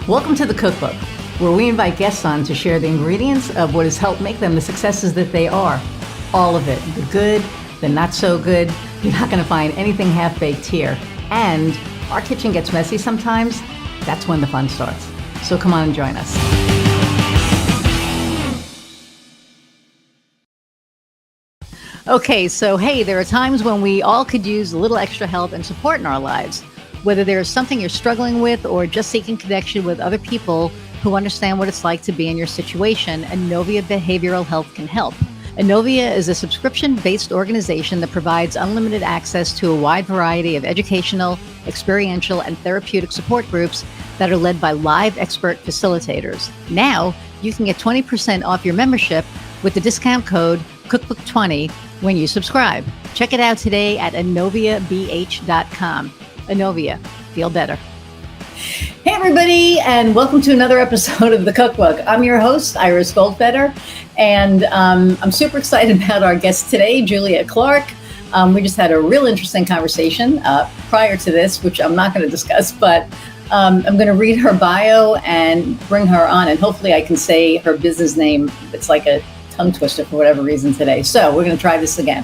Welcome to the Cookbook, where we invite guests on to share the ingredients of what has helped make them the successes that they are. All of it, the good, the not so good. You're not going to find anything half-baked here. And our kitchen gets messy sometimes. That's when the fun starts. So come on and join us. Okay, so hey, there are times when we all could use a little extra help and support in our lives. Whether there's something you're struggling with or just seeking connection with other people who understand what it's like to be in your situation, Inovia Behavioral Health can help. Inovia is a subscription-based organization that provides unlimited access to a wide variety of educational, experiential, and therapeutic support groups that are led by live expert facilitators. Now, you can get 20% off your membership with the discount code Cookbook20 when you subscribe. Check it out today at inoviabh.com. Inovia, feel better. Hey everybody, and welcome to another episode of the Cookbook. I'm your host, Iris Goldfeder, and I'm super excited about our guest today, Juliet Clark. We just had a real interesting conversation prior to this, which I'm not going to discuss, but I'm going to read her bio and bring her on, and hopefully I can say her business name. It's like a tongue twister for whatever reason today. So we're going to try this again.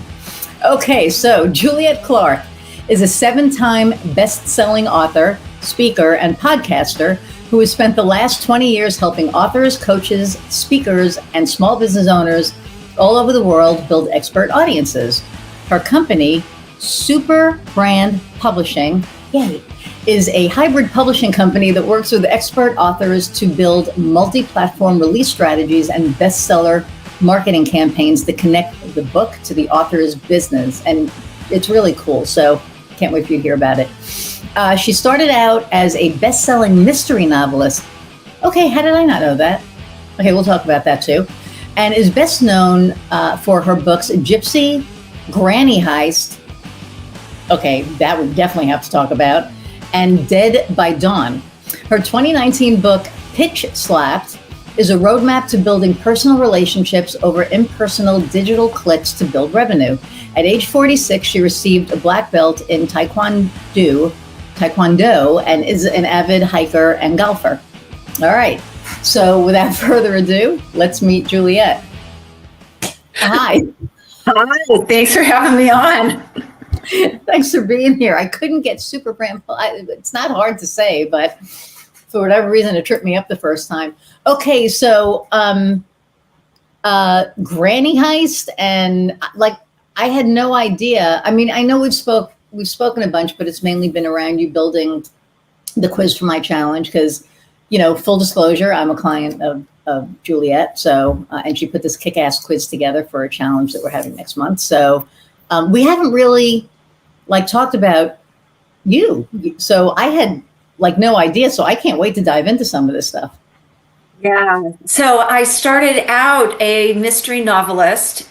Okay, so Juliet Clark is a 7-time best-selling author, speaker, and podcaster who has spent the last 20 years helping authors, coaches, speakers, and small business owners all over the world build expert audiences. Her company, Super Brand Publishing, is a hybrid publishing company that works with expert authors to build multi-platform release strategies and bestseller marketing campaigns that connect the book to the author's business. And it's really cool. So can't wait for you to hear about it. She started out as a best-selling mystery novelist. Okay, how did I not know that? Okay, we'll talk about that too. And is best known for her books Gypsy, Granny Heist. Okay, that we definitely have to talk about. And Dead by Dawn. Her 2019 book, Pitch Slapped, is a roadmap to building personal relationships over impersonal digital clicks to build revenue. At age 46, she received a black belt in Taekwondo and is an avid hiker and golfer. All right. So without further ado, let's meet Juliet. Hi. Hi. Thanks for having me on. Thanks for being here. I couldn't get Super Brand. It's not hard to say, but for whatever reason, it tripped me up the first time. Okay. So Granny Heist, and I had no idea. I mean, I know we've spoken a bunch, but it's mainly been around you building the quiz for my challenge because, full disclosure, I'm a client of Juliet. So, and she put this kick-ass quiz together for a challenge that we're having next month. So we haven't really talked about you. So I had no idea. So I can't wait to dive into some of this stuff. Yeah. So I started out a mystery novelist,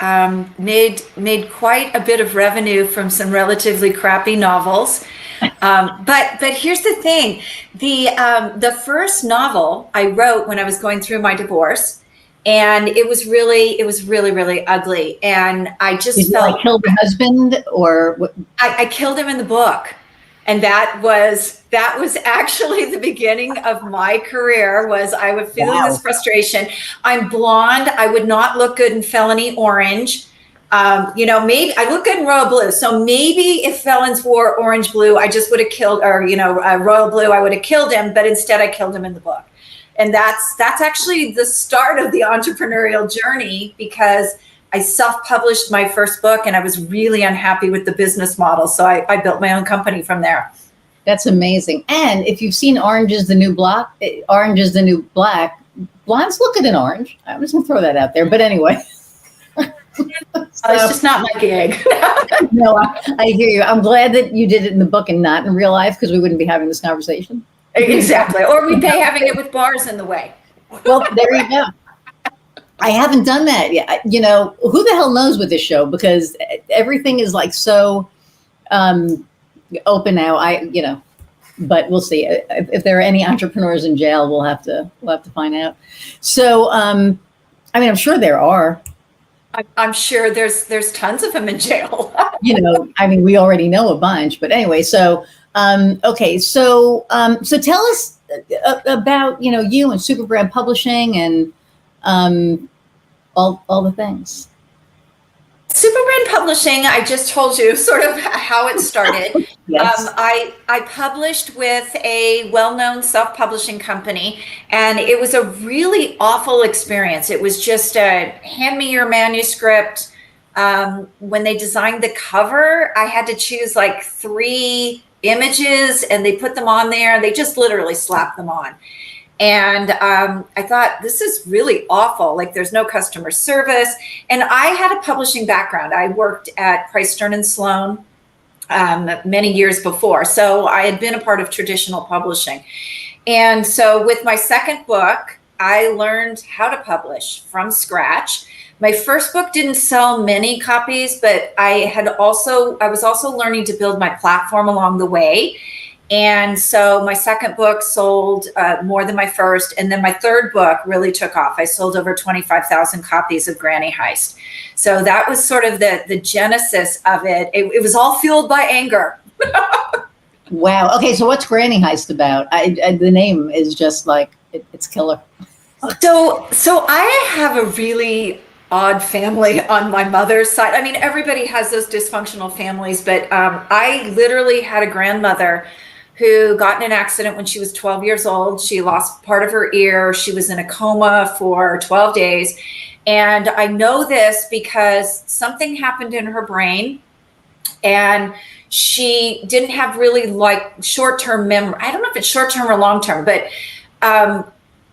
made quite a bit of revenue from some relatively crappy novels. But here's the thing. The first novel I wrote when I was going through my divorce, and it was really, really ugly. And I just felt you killed the husband, or what? I killed him in the book. And that was actually the beginning of my career. I was feeling this frustration. I'm blonde. I would not look good in felony orange. Maybe I look good in royal blue. So maybe if felons wore orange blue, I just would have killed, or royal blue, I would have killed him. But instead, I killed him in the book. And that's actually the start of the entrepreneurial journey, because I self-published my first book and I was really unhappy with the business model. So I built my own company from there. That's amazing. And if you've seen Orange is the New Black, blondes look good in orange. I'm just going to throw that out there. But anyway. It's just not my gig. No, I hear you. I'm glad that you did it in the book and not in real life, because we wouldn't be having this conversation. Exactly. Or we'd be having it with bars in the way. Well, there you go. I haven't done that yet. Who the hell knows with this show, because everything is so open now. But we'll see. If there are any entrepreneurs in jail, we'll have to find out. So, I'm sure there are. I'm sure there's tons of them in jail. We already know a bunch. But anyway, so okay, so tell us about, you and Superbrand Publishing and all the things. Superbrand Publishing, I just told you sort of how it started. Yes. I published with a well-known self-publishing company, and it was a really awful experience. It was just a hand me your manuscript. When they designed the cover, I had to choose like 3 images, and they put them on there, and they just literally slapped them on. And I thought, this is really awful. Like, there's no customer service. And I had a publishing background. I worked at Price Stern & Sloan many years before. So I had been a part of traditional publishing. And so with my second book, I learned how to publish from scratch. My first book didn't sell many copies, but I was also learning to build my platform along the way. And so my second book sold more than my first. And then my third book really took off. I sold over 25,000 copies of Granny Heist. So that was sort of the genesis of it. It was all fueled by anger. Wow. Okay. So what's Granny Heist about? The name is just like, it's killer. So I have a really odd family on my mother's side. I mean, everybody has those dysfunctional families, but I literally had a grandmother who got in an accident when she was 12 years old. She lost part of her ear. She was in a coma for 12 days. And I know this because something happened in her brain, and she didn't have really like short-term memory. I don't know if it's short-term or long-term, but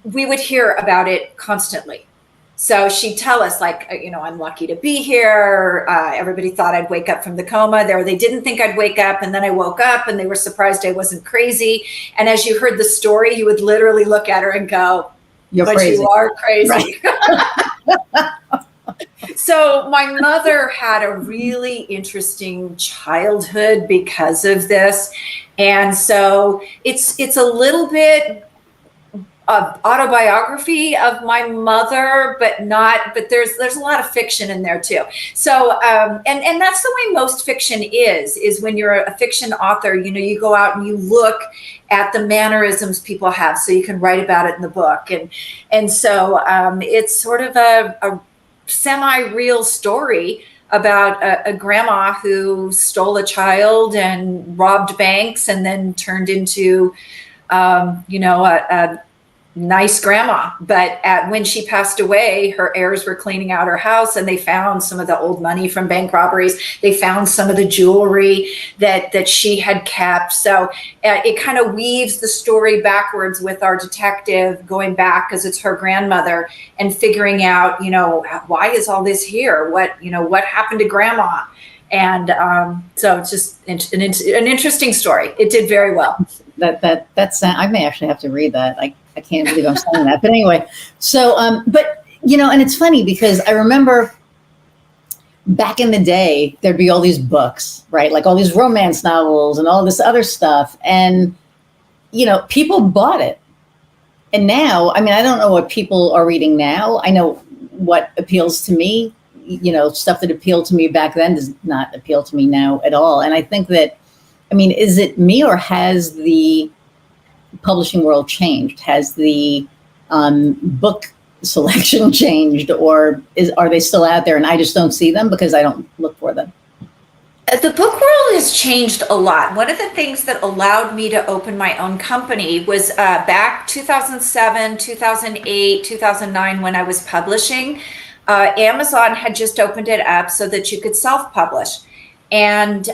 we would hear about it constantly. So she'd tell us, like, I'm lucky to be here. Everybody thought I'd wake up from the coma. They didn't think I'd wake up. And then I woke up, and they were surprised I wasn't crazy. And as you heard the story, you would literally look at her and go, "You're crazy. You are crazy." Right. So my mother had a really interesting childhood because of this. And so it's a little bit autobiography of my mother, but there's a lot of fiction in there too. So and that's the way most fiction is when you're a fiction author. You go out and you look at the mannerisms people have, so you can write about it in the book. And so it's sort of a semi-real story about a grandma who stole a child and robbed banks, and then turned into a nice grandma. But when she passed away, her heirs were cleaning out her house, and they found some of the old money from bank robberies. They found some of the jewelry that she had kept. So it kind of weaves the story backwards with our detective going back, because it's her grandmother, and figuring out, why is all this here? What happened to grandma? And so it's just an interesting story. It did very well. That's I may actually have to read that. I can't believe I'm saying that. But anyway, so, but, and it's funny because I remember back in the day, there'd be all these books, right? Like all these romance novels and all this other stuff. And, people bought it. And now, I don't know what people are reading now. I know what appeals to me, stuff that appealed to me back then does not appeal to me now at all. And I think that, is it me, or has the publishing world changed? Has the book selection changed, or are they still out there and I just don't see them because I don't look for them? The book world has changed a lot. One of the things that allowed me to open my own company was back 2007, 2008, 2009, when I was publishing. Amazon had just opened it up so that you could self-publish. And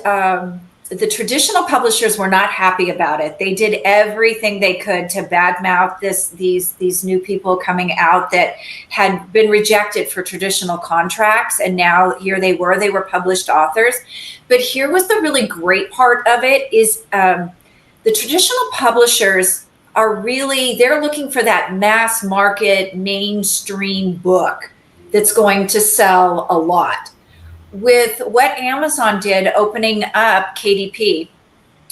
the traditional publishers were not happy about it. They did everything they could to badmouth these new people coming out that had been rejected for traditional contracts. And now here they were published authors. But here was the really great part of it is the traditional publishers they're looking for that mass market mainstream book that's going to sell a lot. With what Amazon did opening up KDP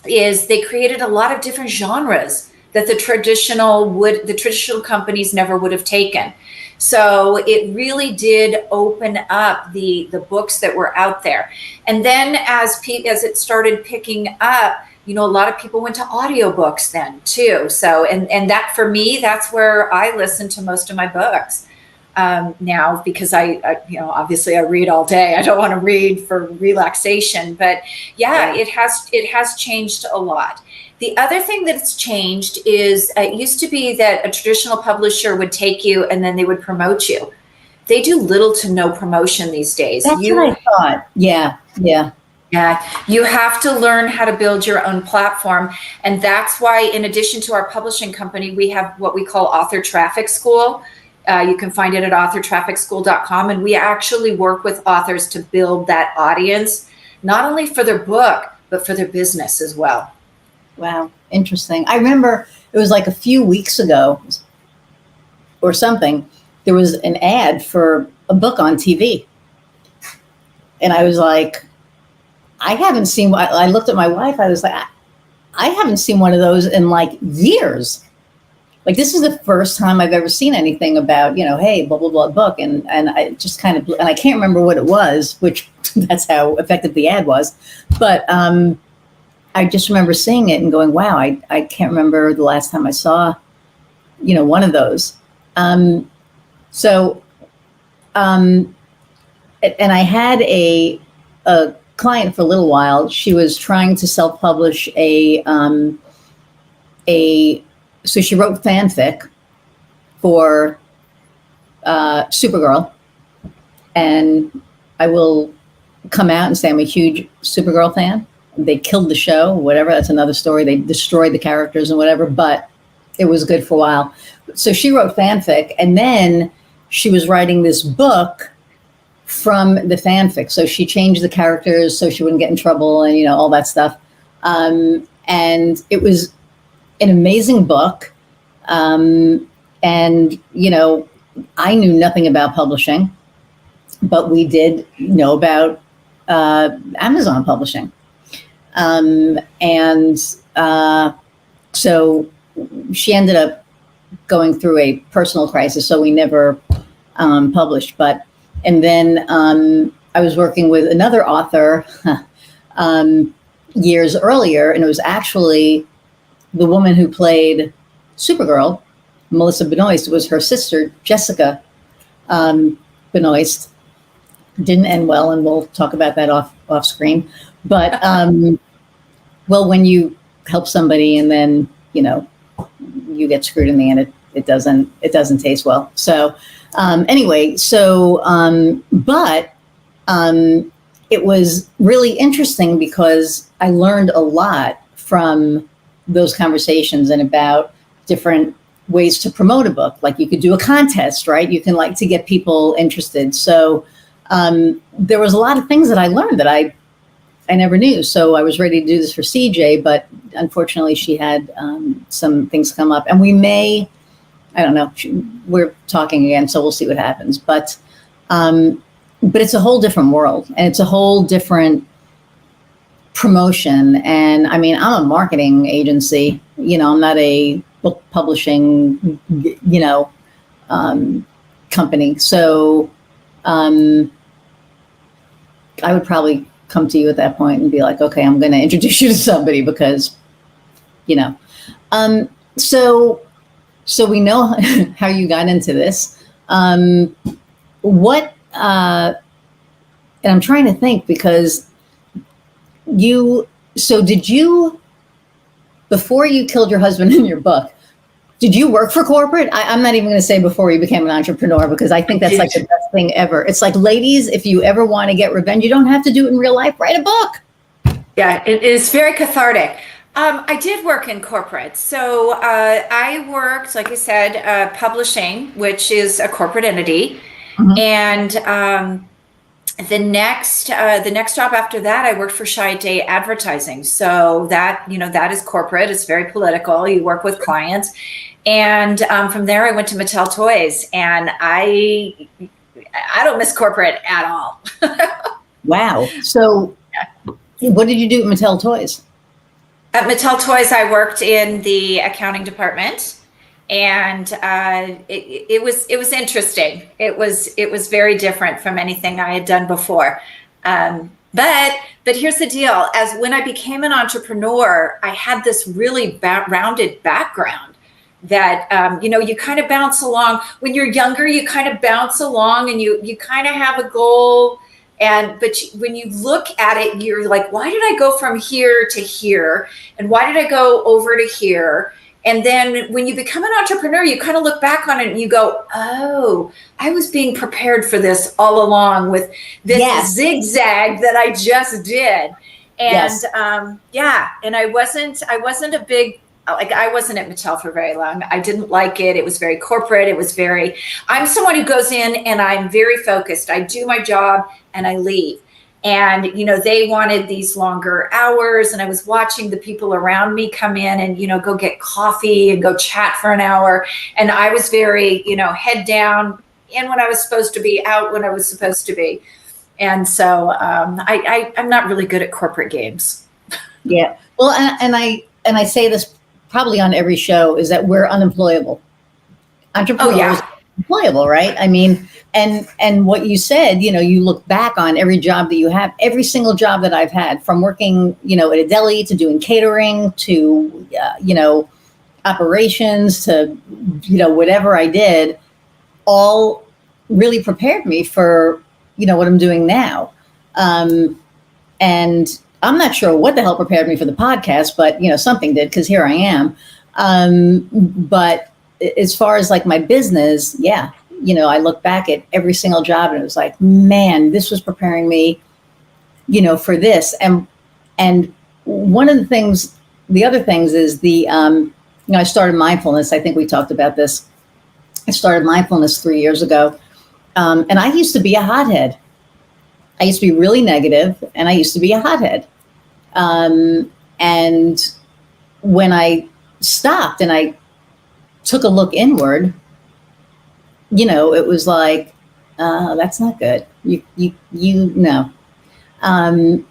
is they created a lot of different genres that the traditional companies never would have taken. So it really did open up the books that were out there. And then as it started picking up, you know, a lot of people went to audiobooks then too. So, and that for me, that's where I listen to most of my books now, because I, you know, obviously I read all day. I don't want to read for relaxation, but yeah, it has changed a lot. The other thing that's changed is it used to be that a traditional publisher would take you and then they would promote you. They do little to no promotion these days. That's what I thought. Yeah. Yeah, you have to learn how to build your own platform. And that's why, in addition to our publishing company, we have what we call Author Traffic School. You can find it at authortrafficschool.com. And we actually work with authors to build that audience, not only for their book, but for their business as well. Wow. Interesting. I remember it was like a few weeks ago or something, there was an ad for a book on TV. And I was like, I haven't seen, I looked at my wife, I was like, I haven't seen one of those in like years. Like, this is the first time I've ever seen anything about, you know, hey, blah, blah, blah book. And I just kind of, and I can't remember what it was, which that's how effective the ad was. But I just remember seeing it and going, wow, I can't remember the last time I saw, you know, one of those. And I had a client for a little while. She was trying to self-publish so she wrote fanfic for Supergirl, and I will come out and say I'm a huge Supergirl fan. They killed the show, whatever. That's another story. They destroyed the characters and whatever, but it was good for a while. So she wrote fanfic, and then she was writing this book from the fanfic. So she changed the characters so she wouldn't get in trouble and, you know, all that stuff. And it was an amazing book. And, you know, I knew nothing about publishing, but we did know about Amazon publishing. So she ended up going through a personal crisis, so we never published. And then I was working with another author years earlier, and it was actually the woman who played Supergirl, Melissa Benoist, was her sister, Jessica Benoist. Didn't end well, and we'll talk about that off screen. But well, when you help somebody and then, you know, you get screwed in the end, it doesn't taste well. So anyway, but it was really interesting because I learned a lot from those conversations and about different ways to promote a book. Like, you could do a contest, right? You can like to get people interested. So there was a lot of things that I learned that I never knew. So I was ready to do this for CJ, but unfortunately she had some things come up, and we may, I don't know, we're talking again, so we'll see what happens. But it's a whole different world, and it's a whole different promotion. And I mean, I'm a marketing agency, you know, I'm not a book publishing, you know, company. So I would probably come to you at that point and be like, okay, I'm going to introduce you to somebody because, you know, so we know how you got into this. And I'm trying to think, because did you, before you killed your husband in your book, did you work for corporate? I'm not even going to say before you became an entrepreneur, because I think that's like the best thing ever. It's like, ladies, if you ever want to get revenge, you don't have to do it in real life. Write a book. Yeah, it is very cathartic. I did work in corporate. So I worked, like I said, publishing, which is a corporate entity. Mm-hmm. And the next job after that, I worked for Shy Day Advertising. So that, you know, that is corporate. It's very political. You work with clients. And from there, I went to Mattel Toys, and I don't miss corporate at all. Wow. So what did you do at Mattel Toys? At Mattel Toys, I worked in the accounting department, and it was interesting. It was very different from anything I had done before. But here's the deal. As when I became an entrepreneur, I had this really rounded background that, you kind of bounce along. When you're younger, you kind of bounce along and you kind of have a goal. But when you look at it, you're like, why did I go from here to here? And why did I go over to here? And then when you become an entrepreneur, you kind of look back on it and you go, oh, I was being prepared for this all along with this zigzag that I just did. And and I wasn't a big, like, I wasn't at Mattel for very long. I didn't like it. It was very corporate. I'm someone who goes in and I'm very focused. I do my job and I leave. And, they wanted these longer hours, and I was watching the people around me come in and, go get coffee and go chat for an hour. And I was very, head down, in when I was supposed to be, out when I was supposed to be. And so I'm not really good at corporate games. Yeah. Well, and I say this probably on every show, is that we're unemployable. Entrepreneurs are employable, right? I mean, and what you said, you look back on every job that you have, every single job that I've had, from working, at a deli, to doing catering, to, operations, to, whatever I did, all really prepared me for, what I'm doing now. And I'm not sure what the hell prepared me for the podcast, but, something did, because here I am. But as far as like my business, I look back at every single job and it was like, man, this was preparing me, for this. And one of the other things is I started mindfulness. I think we talked about this. I started mindfulness 3 years ago. And I used to be a hothead. I used to be really negative, and I used to be a hothead. And when I stopped and I took a look inward, it was like, that's not good. You know. And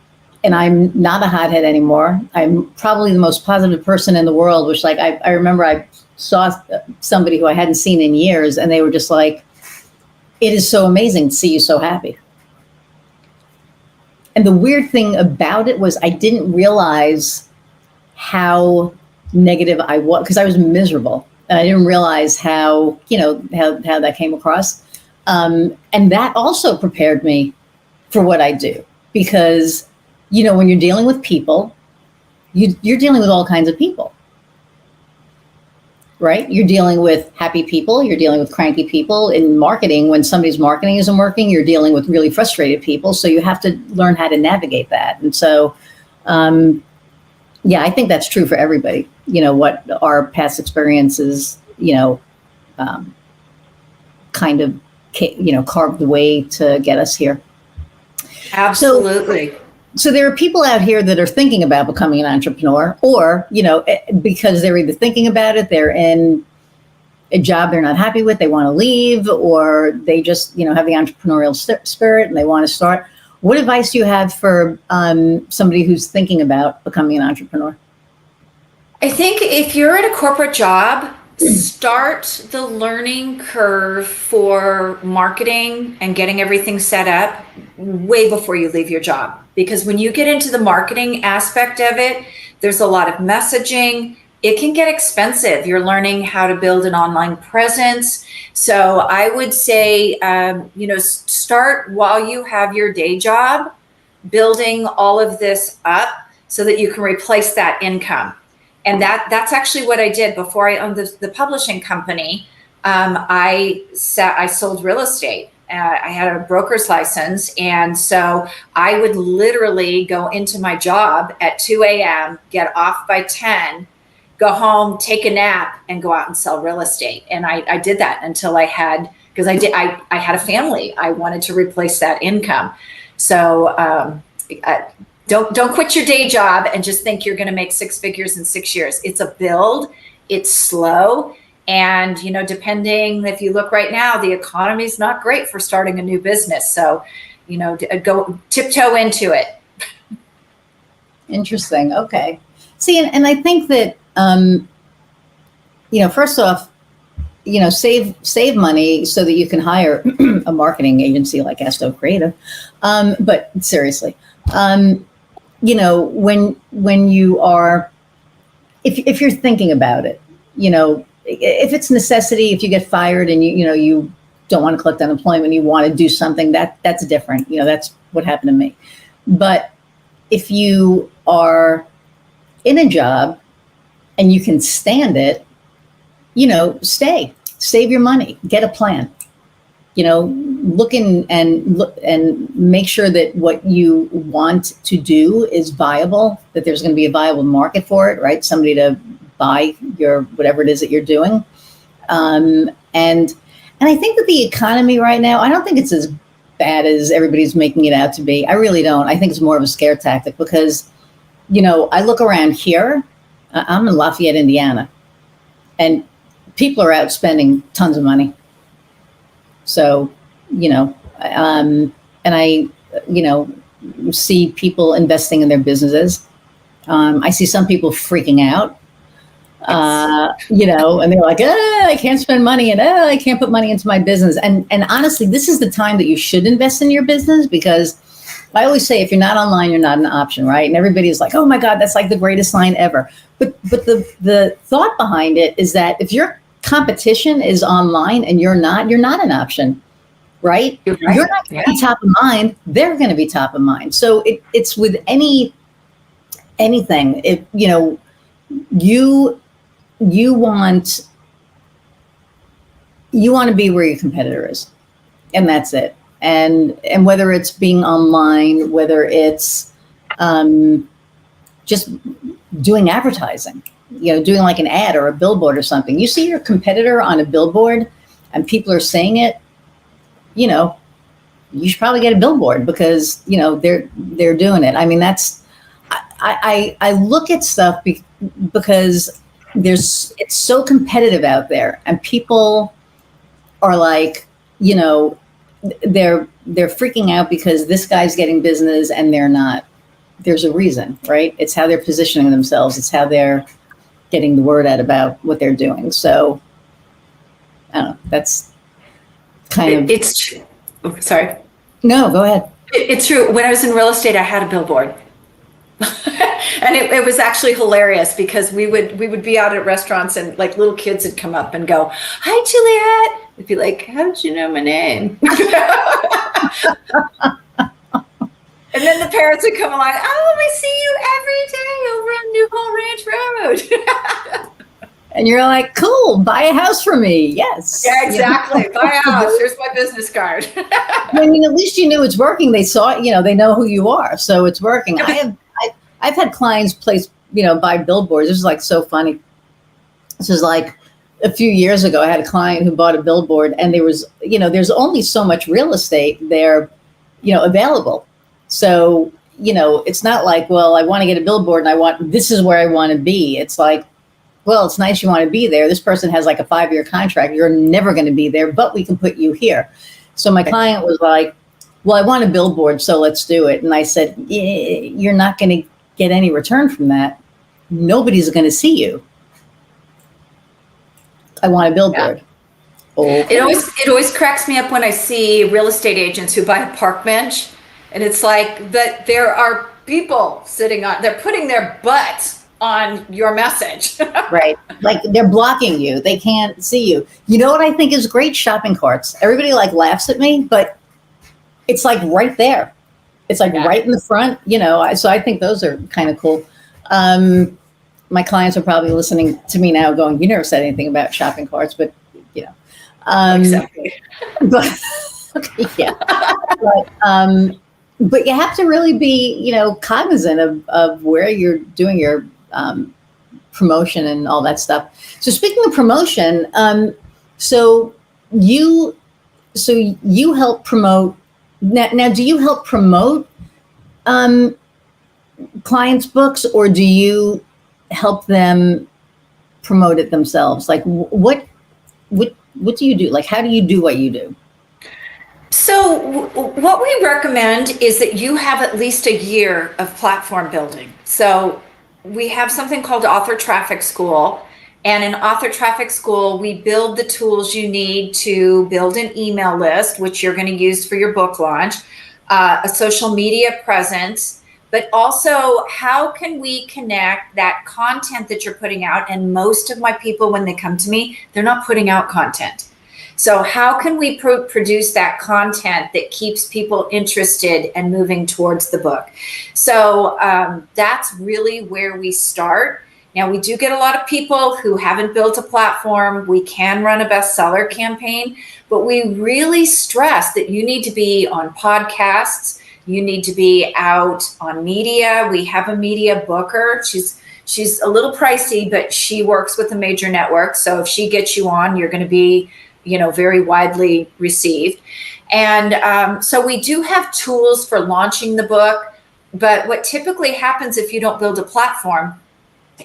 I'm not a hothead anymore. I'm probably the most positive person in the world, which, like, I remember I saw somebody who I hadn't seen in years, and they were just like, it is so amazing to see you so happy. And the weird thing about it was I didn't realize how negative I was, because I was miserable. And I didn't realize how that came across. And that also prepared me for what I do. Because, when you're dealing with people, you're dealing with all kinds of people. Right? You're dealing with happy people. You're dealing with cranky people. In marketing, when somebody's marketing isn't working, you're dealing with really frustrated people. So you have to learn how to navigate that. And so, I think that's true for everybody. What our past experiences, kind of, carved the way to get us here. Absolutely. So there are people out here that are thinking about becoming an entrepreneur, or, because they're either thinking about it, they're in a job they're not happy with, they want to leave, or they just, have the entrepreneurial spirit and they want to start. What advice do you have for somebody who's thinking about becoming an entrepreneur? I think if you're at a corporate job, start the learning curve for marketing and getting everything set up way before you leave your job. Because when you get into the marketing aspect of it, there's a lot of messaging. It can get expensive. You're learning how to build an online presence. So I would say, start while you have your day job, building all of this up so that you can replace that income. And that's actually what I did before I owned the publishing company. I sold real estate. I had a broker's license. And so I would literally go into my job at 2 a.m., get off by 10, go home, take a nap, and go out and sell real estate. And I did that until I had a family. I wanted to replace that income. So don't quit your day job and just think you're going to make six figures in 6 years. It's a build. It's slow. And, depending, if you look right now, the economy is not great for starting a new business. So, go tiptoe into it. Interesting. Okay. See, and I think that, first off, save money so that you can hire a marketing agency like Gasstovecreative. But seriously, You know, when you are, if you're thinking about it, you know, if it's necessity, if you get fired and you don't want to collect unemployment, you want to do something, that's different. You know, that's what happened to me. But if you are in a job and you can stand it, you know, save your money, get a plan, you know, look and make sure that what you want to do is viable, that there's going to be a viable market for it, right? Somebody to buy your, whatever it is that you're doing. And I think that the economy right now, I don't think it's as bad as everybody's making it out to be. I really don't. I think it's more of a scare tactic because, you know, I look around here, I'm in Lafayette, Indiana, and people are out spending tons of money. So, you know, and I, you know, see people investing in their businesses. I see some people freaking out, you know, and they're like, I can't spend money and I can't put money into my business. And honestly, this is the time that you should invest in your business, because I always say, if you're not online, you're not an option, right? And everybody's like, oh my God, that's like the greatest line ever. But the thought behind it is that if your competition is online and you're not an option, right? You're not going to be top of mind. They're going to be top of mind. So it's with anything. If you know, you want to be where your competitor is, and that's it. And whether it's being online, whether it's just doing advertising, you know, doing like an ad or a billboard or something. You see your competitor on a billboard and people are saying it, you know, you should probably get a billboard because, you know, they're doing it. I mean, that's, I look at stuff because it's so competitive out there, and people are like, you know, they're freaking out because this guy's getting business and they're not. There's a reason, right? It's how they're positioning themselves. It's how they're getting the word out about what they're doing. So I don't know. That's kind of. It's true. Oh, sorry. No, go ahead. It's true. When I was in real estate, I had a billboard. And it was actually hilarious because we would be out at restaurants and like little kids would come up and go, "Hi, Juliet." I'd be like, "How did you know my name?" And then the parents would come along, "Oh, we see you every day over on New Hall Ranch Road." And you're like, "Cool, buy a house for me." Yes. Yeah, exactly. Buy a house. Here's my business card. I mean, at least you knew it's working. They saw it, you know, they know who you are. So it's working. I've had clients place, you know, buy billboards. This is like so funny. This is like a few years ago. I had a client who bought a billboard, and there was, you know, there's only so much real estate there, you know, available. So, you know, it's not like, well, I want to get a billboard and this is where I want to be. It's like, well, it's nice you want to be there. This person has like a 5-year contract. You're never going to be there, but we can put you here. So my client was like, well, I want a billboard, so let's do it. And I said, you're not going to get any return from that. Nobody's going to see you. I want a billboard. Yeah. Okay. It always cracks me up when I see real estate agents who buy a park bench, and it's like that there are people sitting on, they're putting their butts on your message. Right. Like they're blocking you. They can't see you. You know what I think is great? Shopping carts. Everybody like laughs at me, but it's like right there. It's like right in the front, you know. So I think those are kind of cool. My clients are probably listening to me now going, you never said anything about shopping carts, but you know. Exactly. But, okay, yeah. But you have to really be, you know, cognizant of where you're doing your promotion and all that stuff. So speaking of promotion, so you help promote. Now, do you help promote clients' books, or do you help them promote it themselves? Like, what do you do? Like, how do you do what you do? So what we recommend is that you have at least a year of platform building. So we have something called Author Traffic School. And in Author Traffic School, we build the tools you need to build an email list, which you're going to use for your book launch. a social media presence, but also how can we connect that content that you're putting out? And most of my people, when they come to me, they're not putting out content. So how can we produce that content that keeps people interested and moving towards the book? So that's really where we start. Now, we do get a lot of people who haven't built a platform. We can run a bestseller campaign, but we really stress that you need to be on podcasts. You need to be out on media. We have a media booker. She's a little pricey, but she works with a major network. So if she gets you on, you're going to be, very widely received. And so we do have tools for launching the book. But what typically happens if you don't build a platform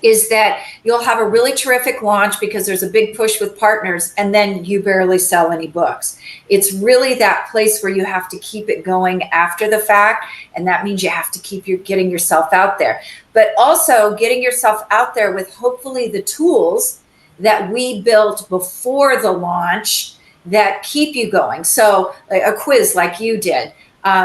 is that you'll have a really terrific launch because there's a big push with partners, and then you barely sell any books. It's really that place where you have to keep it going after the fact, and that means you have to keep getting yourself out there. But also getting yourself out there with hopefully the tools that we built before the launch that keep you going. So a quiz like you did.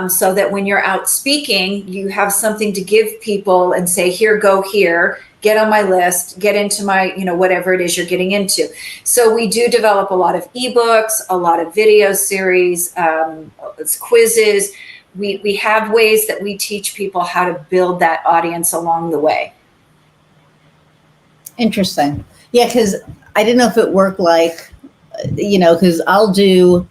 So that when you're out speaking, you have something to give people and say, here, go here, get on my list, get into my, whatever it is you're getting into. So we do develop a lot of ebooks, a lot of video series, quizzes. We have ways that we teach people how to build that audience along the way. Interesting. Yeah, because I didn't know if it worked like, because I'll do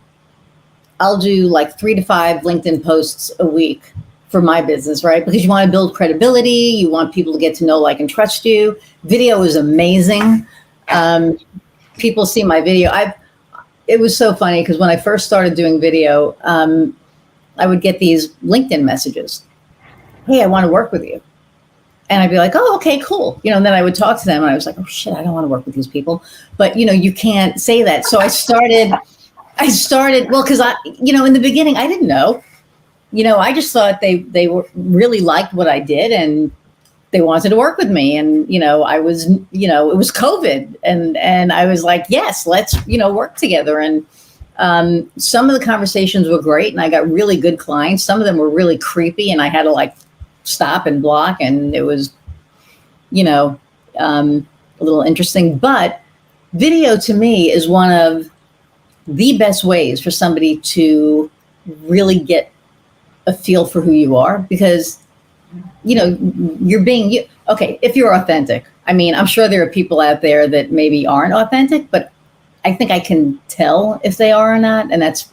like 3 to 5 LinkedIn posts a week for my business, right? Because you want to build credibility. You want people to get to know, like, and trust you. Video is amazing. People see my video. It was so funny because when I first started doing video, I would get these LinkedIn messages. Hey, I want to work with you. And I'd be like, oh, okay, cool. And then I would talk to them and I was like, oh shit, I don't want to work with these people. But, you can't say that. So I started, well, because in the beginning, I didn't know. I just thought they were really liked what I did and they wanted to work with me. And, I was, it was COVID and I was like, yes, let's, work together. And some of the conversations were great and I got really good clients. Some of them were really creepy and I had to stop and block. And it was, a little interesting. But video to me is one of the best ways for somebody to really get a feel for who you are, because, you're being you. Okay, if you're authentic. I mean, I'm sure there are people out there that maybe aren't authentic, but I think I can tell if they are or not. And that's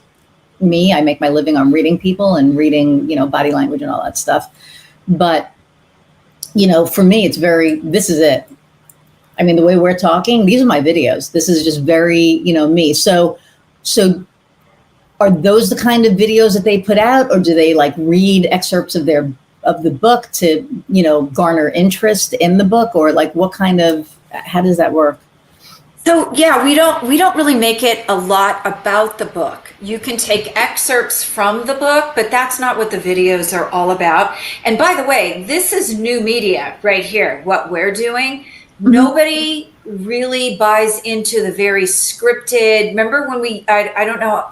me. I make my living on reading people and reading, body language and all that stuff. But, for me, this is it. I mean, the way we're talking, these are my videos. This is just very, me. So are those the kind of videos that they put out, or do they read excerpts of the book to, garner interest in the book, or how does that work? So yeah, we don't really make it a lot about the book. You can take excerpts from the book, but that's not what the videos are all about. And by the way, this is new media right here, what we're doing. Mm-hmm. Nobody really buys into the very scripted. Remember when I don't know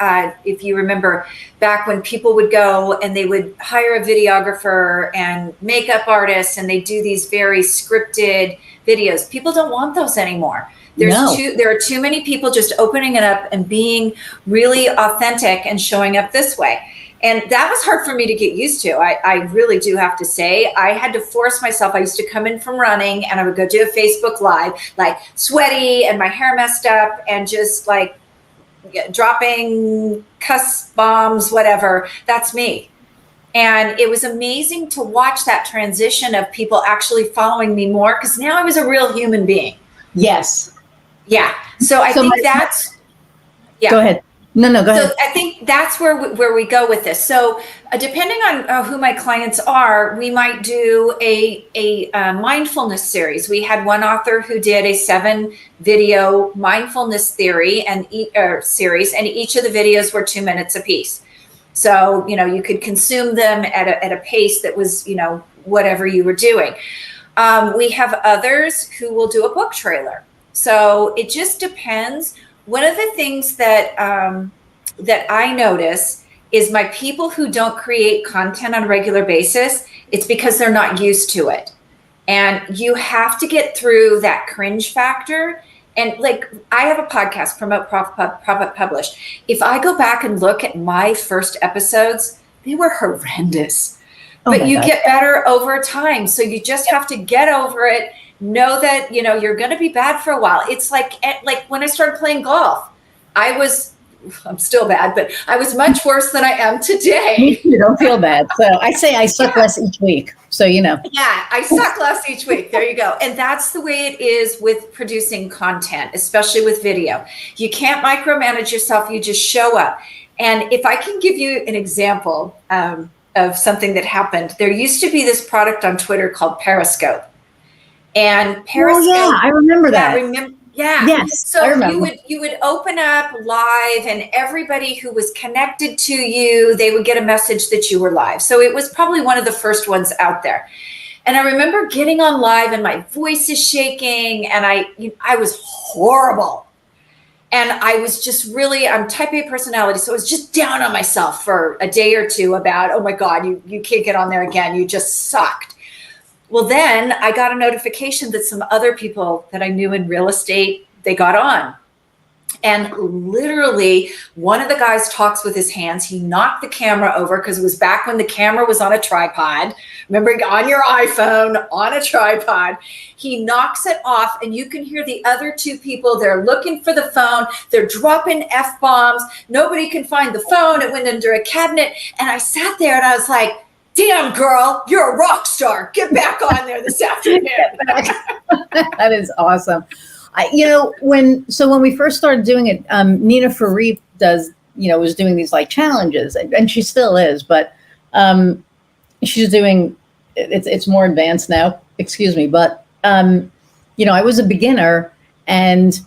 if you remember back when people would go and they would hire a videographer and makeup artists and they do these very scripted videos. People don't want those anymore. There are too many people just opening it up and being really authentic and showing up this way. And that was hard for me to get used to. I really do have to say, I had to force myself. I used to come in from running and I would go do a Facebook Live, sweaty and my hair messed up and just dropping cuss bombs, whatever. That's me. And it was amazing to watch that transition of people actually following me more, because now I was a real human being. Yes. Yeah. So I think that's, yeah. Go ahead. No, go ahead. So I think that's where we go with this. So depending on who my clients are, we might do a mindfulness series. We had one author who did a 7-video mindfulness theory series, and each of the videos were 2 minutes apiece. So, you could consume them at a pace that was, whatever you were doing. We have others who will do a book trailer. So it just depends. One of the things that I notice is my people who don't create content on a regular basis, it's because they're not used to it. And you have to get through that cringe factor. And like, I have a podcast, Promote, Profit, Publish. If I go back and look at my first episodes, they were horrendous. But you get better over time. So you just have to get over it. Know that, you're going to be bad for a while. It's like when I started playing golf, I'm still bad, but I was much worse than I am today. You don't feel bad. So I say I suck less each week. So, Yeah, I suck less each week. There you go. And that's the way it is with producing content, especially with video. You can't micromanage yourself. You just show up. And if I can give you an example of something that happened, there used to be this product on Twitter called Periscope. And Periscope. Oh, yeah, I remember that. Yeah. Yes. So you would open up live, and everybody who was connected to you, they would get a message that you were live. So it was probably one of the first ones out there. And I remember getting on live and my voice is shaking, and I was horrible. And I was just really, I'm type A personality. So I was just down on myself for a day or two about, oh my God, you can't get on there again. You just sucked. Well, then I got a notification that some other people that I knew in real estate, they got on. And literally one of the guys talks with his hands. He knocked the camera over because it was back when the camera was on a tripod. Remember, on your iPhone, on a tripod. He knocks it off, and you can hear the other two people. They're looking for the phone. They're dropping F-bombs. Nobody can find the phone. It went under a cabinet. And I sat there and I was like, damn, girl, you're a rock star. Get back on there this afternoon. That is awesome. When we first started doing it, Nina Faree was doing these like challenges, and she still is, but she's doing it's more advanced now. Excuse me, but I was a beginner, and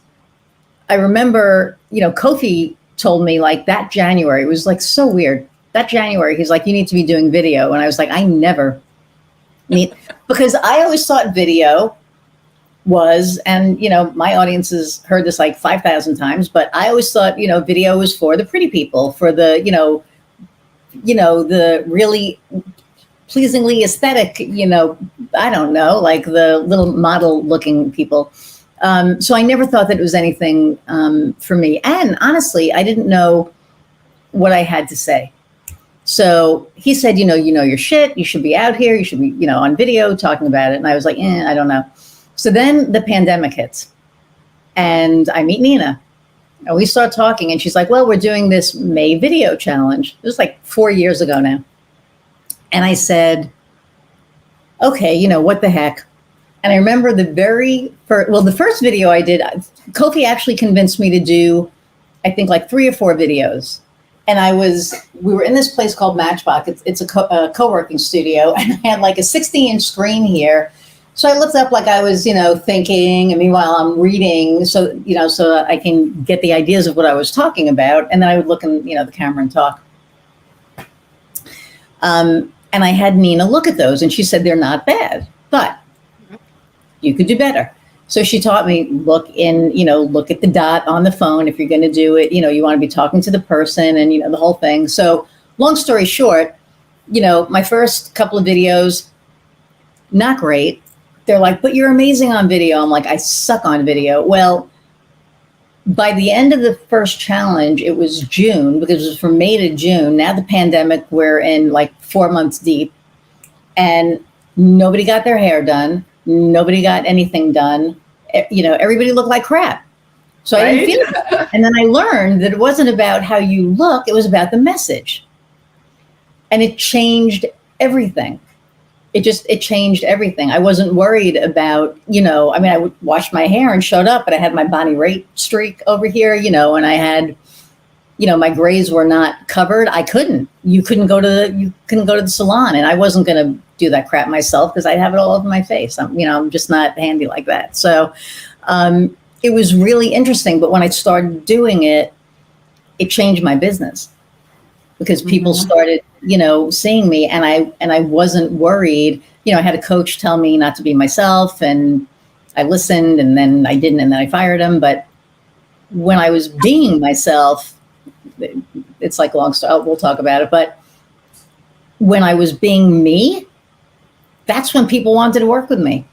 I remember Kofi told me like that January, it was like so weird. That January, he's like, you need to be doing video. And I was like, I never need, because I always thought video was, and, my audience has heard this like 5,000 times, but I always thought, video was for the pretty people, for the, the really pleasingly aesthetic, I don't know, like the little model looking people. So I never thought that it was anything for me. And honestly, I didn't know what I had to say. So he said, you know your shit. You should be out here. You should be, on video talking about it. And I was like, I don't know. So then the pandemic hits, and I meet Nina, and we start talking. And she's like, well, we're doing this May video challenge. It was like 4 years ago now. And I said, okay, what the heck? And I remember the first video I did, Kofi actually convinced me to do, I think like 3 or 4 videos. And we were in this place called Matchbox. It's a co-working studio, and I had like a 60-inch screen here. So I looked up like I was, thinking, and meanwhile I'm reading, so that I can get the ideas of what I was talking about. And then I would look in, the camera and talk. And I had Nina look at those, and she said, they're not bad, but you could do better. So she taught me, look at the dot on the phone. If you're going to do it, you want to be talking to the person, and, the whole thing. So long story short, my first couple of videos, not great. They're like, but you're amazing on video. I'm like, I suck on video. Well, by the end of the first challenge, it was June, because it was from May to June. Now the pandemic, we're in like 4 months deep, and nobody got their hair done. Nobody got anything done. Everybody looked like crap. So I didn't feel good. And then I learned that it wasn't about how you look. It was about the message. And it changed everything. It changed everything. I wasn't worried about, I would wash my hair and showed up, but I had my Bonnie Raitt streak over here, and I had, my grays were not covered. You couldn't go to the salon, and I wasn't going to do that crap myself because I'd have it all over my face. I'm just not handy like that. So it was really interesting. But when I started doing it, it changed my business, because people started, seeing me, and I wasn't worried. I had a coach tell me not to be myself, and I listened, and then I didn't, and then I fired him. But when I was being myself, it's like long story. We'll talk about it. But when I was being me, that's when people wanted to work with me.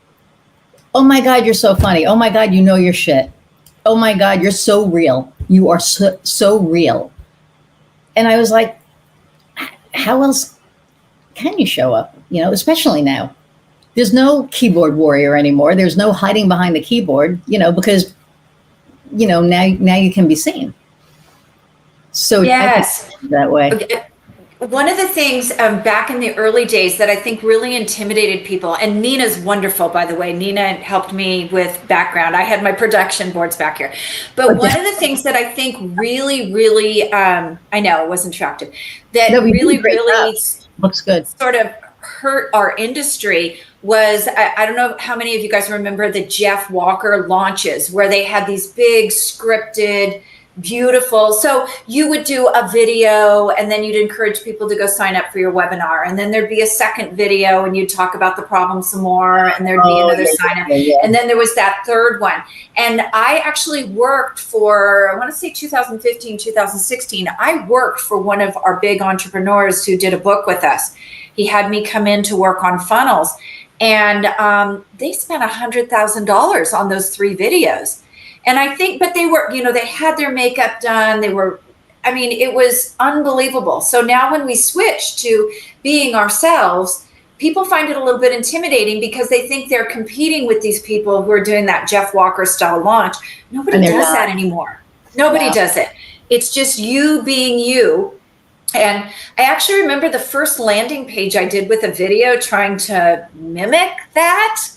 Oh my God, you're so funny. Oh my God, you know your shit. Oh my God, you're so real. You are so real. And I was like, how else can you show up? You know, especially now. There's no keyboard warrior anymore. There's no hiding behind the keyboard, you know, because, you know, now you can be seen. So Yes. I think that way. Okay. One of the things back in the early days that I think really intimidated people, and Nina's wonderful, by the way. Nina helped me with background. I had my production boards back here. But one of the things that I think really, I know it wasn't attractive, that really looks good, sort of hurt our industry was, I don't know how many of you guys remember the Jeff Walker launches where they had these big scripted, beautiful. So you would do a video and then you'd encourage people to go sign up for your webinar. And then there'd be a second video and you'd talk about the problem some more and there'd be another sign up. Yeah. And then there was that third one. And I actually worked for, I want to say 2015, 2016, I worked for one of our big entrepreneurs who did a book with us. He had me come in to work on funnels and they spent $100,000 on those 3 videos. And I think, but they were, you know, they had their makeup done. They were, I mean, it was unbelievable. So now when we switch to being ourselves, people find it a little bit intimidating because they think they're competing with these people who are doing that Jeff Walker style launch. Nobody does that anymore. Nobody does it. It's just you being you. And I actually remember the first landing page I did with a video trying to mimic that.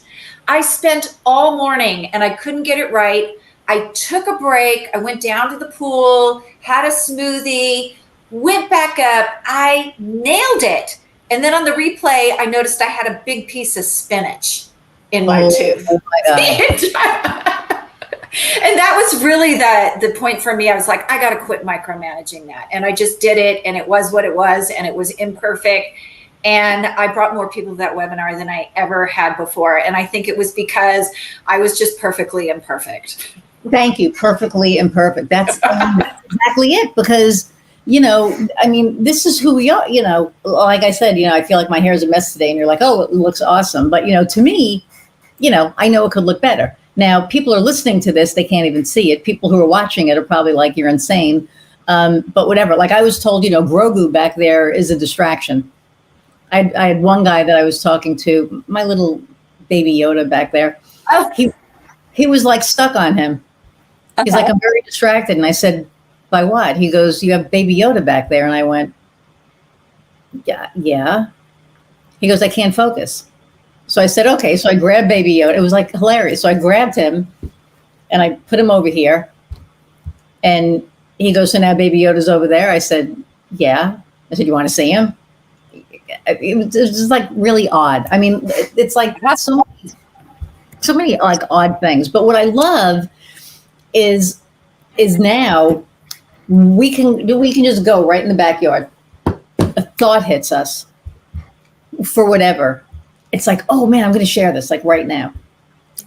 I spent all morning and I couldn't get it right. I took a break. I went down to the pool, had a smoothie, went back up. I nailed it. And then on the replay, I noticed I had a big piece of spinach in my tooth. Oh my God. And that was really the point for me. I was like, I got to quit micromanaging that. And I just did it. And it was what it was. And it was imperfect. And I brought more people to that webinar than I ever had before. And I think it was because I was just perfectly imperfect. Thank you. Perfectly imperfect. That's exactly it. Because, you know, I mean, this is who we are. You know, like I said, you know, I feel like my hair is a mess today and you're like, oh, it looks awesome. But, you know, to me, you know, I know it could look better. Now, people are listening to this. They can't even see it. People who are watching it are probably like, you're insane. But whatever. Like I was told, you know, Grogu back there is a distraction. I had one guy that I was talking to, my little baby Yoda back there. Oh. He was like stuck on him. He's like, I'm very distracted. And I said, by what? He goes, you have baby Yoda back there. And I went, yeah. He goes, I can't focus. So I said, okay. So I grabbed baby Yoda. It was like hilarious. So I grabbed him and I put him over here. And he goes, so now baby Yoda's over there. I said, yeah. I said, you want to see him? It was just like really odd. I mean, it's like so many like odd things. But what I love is now we can just go right in the backyard. A thought hits us for whatever. It's like, oh man, I'm going to share this like right now,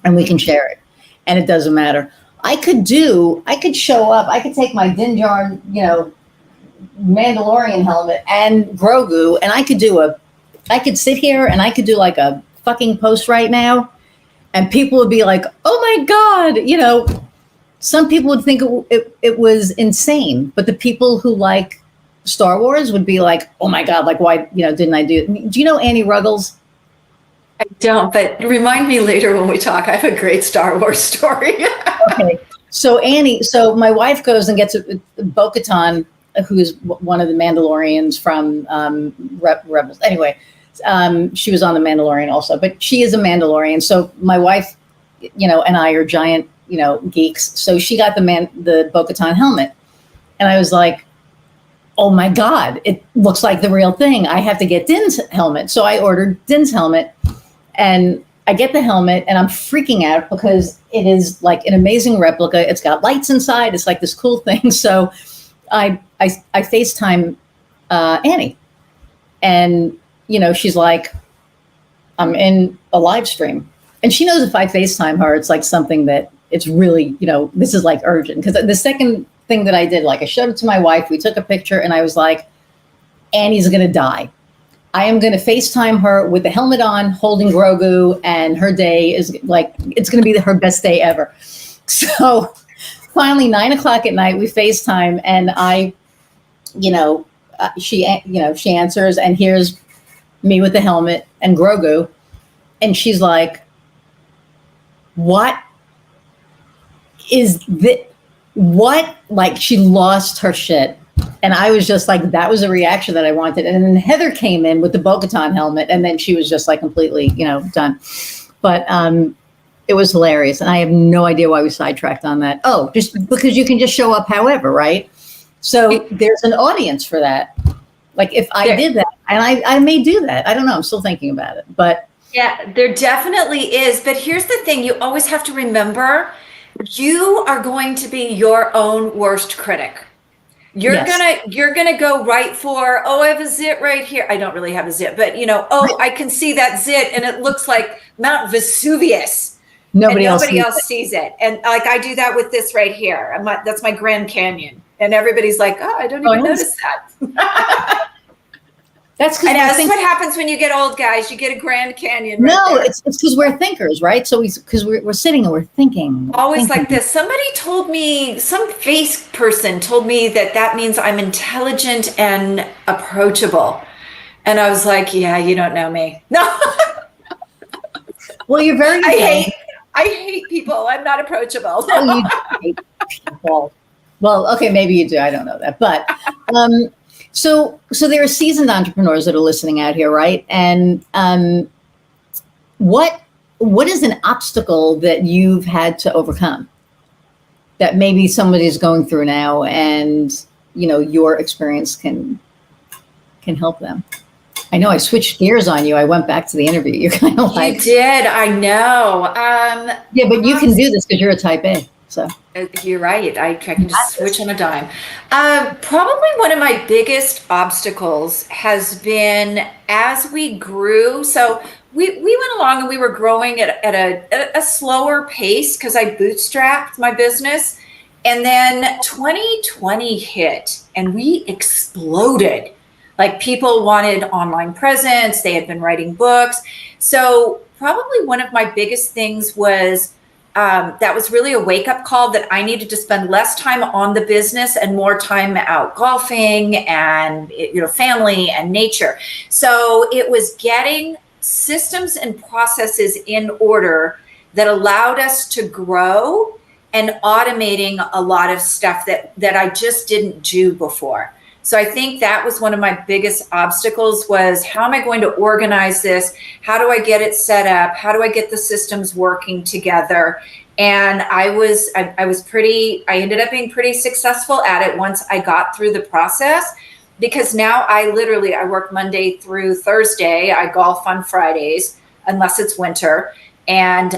and we can share it, and it doesn't matter. I could show up. I could take my Din Djarin, you know, Mandalorian helmet and Grogu, and I could sit here and I could do like a fucking post right now, and people would be like, oh my God, you know. Some people would think it was insane, but the people who like Star Wars would be like, oh my God, like why, you know, didn't I do it? Do you know Annie Ruggles? I don't, but remind me later when we talk. I have a great Star Wars story. Okay. So my wife goes and gets Bo-Katan, who's one of the Mandalorians from Rebels. Anyway, she was on the Mandalorian also, but she is a Mandalorian. So my wife, you know, and I are giant, you know, geeks. So she got the Bo-Katan helmet. And I was like, oh my God, it looks like the real thing. I have to get Din's helmet. So I ordered Din's helmet and I get the helmet and I'm freaking out because it is like an amazing replica. It's got lights inside. It's like this cool thing. So I FaceTime Annie and, you know, she's like, I'm in a live stream. And she knows if I FaceTime her, it's like something that it's really, you know, this is like urgent. Because the second thing that I did. Like I showed it to my wife. We took a picture and I was like, Annie's going to die. I am going to FaceTime her with the helmet on, holding Grogu, and her day is like, it's going to be her best day ever. So finally, 9:00 at night, we FaceTime, and she answers, and here's me with the helmet and Grogu, and she's like, "What is this? What?" Like she lost her shit. And I was just like, that was a reaction that I wanted. And then Heather came in with the Bo-Katan helmet, and then she was just like completely, done. But it was hilarious. And I have no idea why we sidetracked on that. Oh, just because you can just show up however, right? So there's an audience for that. Like if I did that, and I may do that. I don't know. I'm still thinking about it. But yeah, there definitely is. But here's the thing. You always have to remember, you are going to be your own worst critic. You're gonna go right for, oh, I have a zit right here. I don't really have a zit, but I can see that zit and it looks like Mount Vesuvius. Nobody else sees it. And like I do that with this right here. That's my Grand Canyon. And everybody's like, oh, I don't even notice that. That's what happens when you get old, guys. You get a Grand Canyon. It's because we're thinkers, right? So because we're sitting and we're thinking. Always like this. Somebody told me, some face person told me that means I'm intelligent and approachable. And I was like, yeah, you don't know me. No. Well, you're very. I hate people. I'm not approachable. Oh, you hate people. Well, okay, maybe you do. I don't know that, but. So there are seasoned entrepreneurs that are listening out here, right? And what is an obstacle that you've had to overcome that maybe somebody's going through now, and your experience can help them? I know I switched gears on you. I went back to the interview. You're kind of like, you did. I know. Yeah, but you can do this because you're a type A. So you're right. I can just switch on a dime. Probably one of my biggest obstacles has been as we grew. So we went along and we were growing at a slower pace because I bootstrapped my business. And then 2020 hit and we exploded. Like people wanted online presence. They had been writing books. So probably one of my biggest things was that was really a wake-up call that I needed to spend less time on the business and more time out golfing and family and nature. So it was getting systems and processes in order that allowed us to grow and automating a lot of stuff that I just didn't do before. So I think that was one of my biggest obstacles was, how am I going to organize this? How do I get it set up? How do I get the systems working together? And I ended up being pretty successful at it once I got through the process, because now I work Monday through Thursday. I golf on Fridays, unless it's winter. And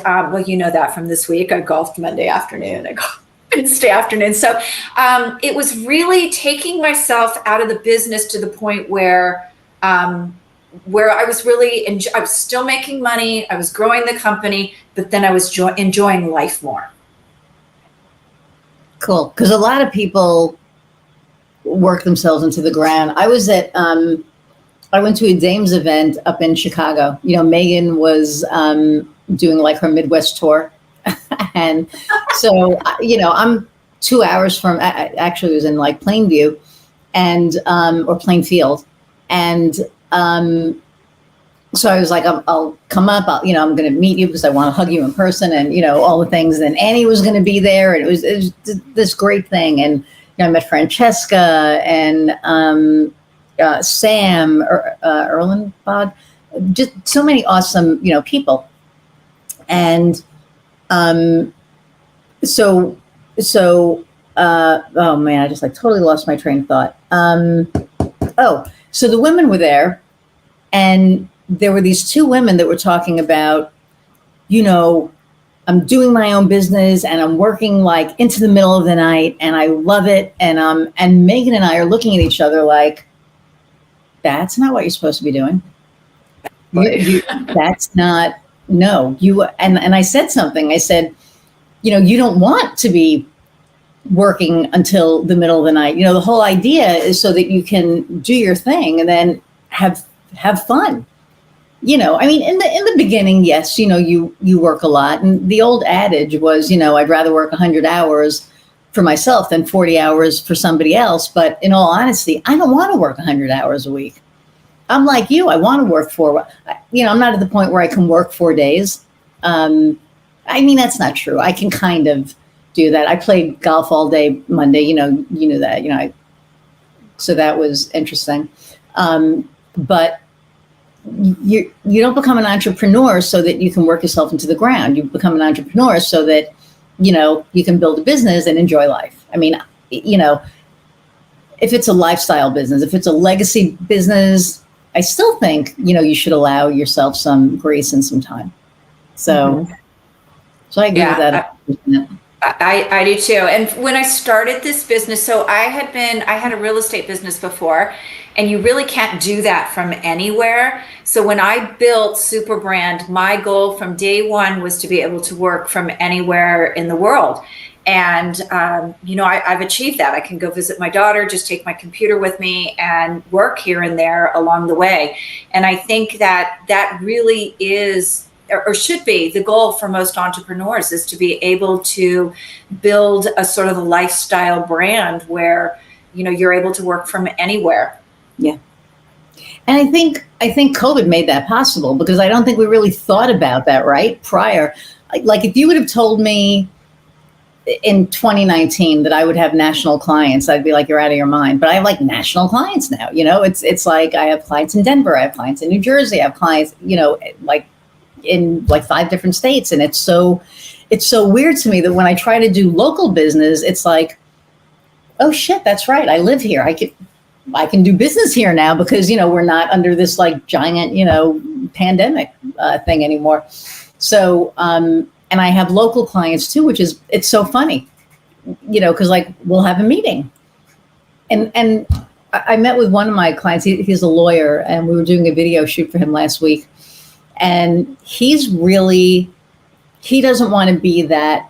you know that from this week, I golfed Monday afternoon. I golfed Wednesday afternoon. So it was really taking myself out of the business to the point where I was I was still making money. I was growing the company, but then I was enjoying life more. Cool. Because a lot of people work themselves into the ground. I was I went to a Dames event up in Chicago. Megan was doing like her Midwest tour. And so, I'm 2 hours from, actually it was in like Plainview and, or Plainfield. And so I was like, I'll come up, I'm going to meet you because I want to hug you in person and, all the things. And Annie was going to be there, and it was this great thing. And, I met Francesca and Sam, Erlenbad, just so many awesome, people. And oh man, I just like totally lost my train of thought. So the women were there, and there were these two women that were talking about, I'm doing my own business and I'm working like into the middle of the night and I love it. And Megan and I are looking at each other like, that's not what you're supposed to be doing. That's not, no, you, and I said something, I said, you don't want to be working until the middle of the night. The whole idea is so that you can do your thing and then have fun. I mean, in the beginning, yes, you work a lot. And the old adage was, I'd rather work 100 hours for myself than 40 hours for somebody else. But in all honesty, I don't want to work 100 hours a week. I'm like you. I want to work I'm not at the point where I can work 4 days. I mean, that's not true. I can kind of do that. I played golf all day Monday. You knew that, so that was interesting. But you don't become an entrepreneur so that you can work yourself into the ground. You become an entrepreneur so that, you can build a business and enjoy life. I mean, if it's a lifestyle business, if it's a legacy business, I still think, you should allow yourself some grace and some time. So, so I agree with that. I do too. And when I started this business, so I had a real estate business before, and you really can't do that from anywhere. So when I built Superbrand, my goal from day one was to be able to work from anywhere in the world. And, I've achieved that. I can go visit my daughter, just take my computer with me and work here and there along the way. And I think that really is, or should be, the goal for most entrepreneurs, is to be able to build a sort of a lifestyle brand where, you're able to work from anywhere. Yeah. And I think COVID made that possible, because I don't think we really thought about that, right? Prior, like if you would have told me in 2019 that I would have national clients, I'd be like, you're out of your mind. But I have like national clients now, it's like I have clients in Denver, I have clients in New Jersey, I have clients, like in like 5 different states. And it's so weird to me that when I try to do local business, it's like, oh shit, that's right, I live here. I can do business here now because, we're not under this like giant, pandemic thing anymore. So, and I have local clients too, it's so funny, because like we'll have a meeting. And I met with one of my clients, he's a lawyer, and we were doing a video shoot for him last week. And he doesn't want to be that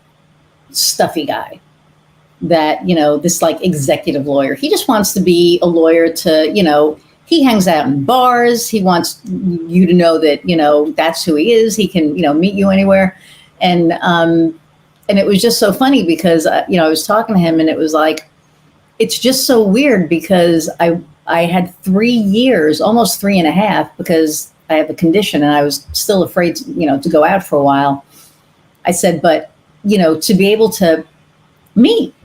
stuffy guy, that, this like executive lawyer. He just wants to be a lawyer to, he hangs out in bars. He wants you to know that, that's who he is. He can, meet you anywhere. And it was just so funny because, I was talking to him, and it was like, it's just so weird because I had 3 years, almost 3.5, because I have a condition and I was still afraid to go out for a while. I said, but, to be able to meet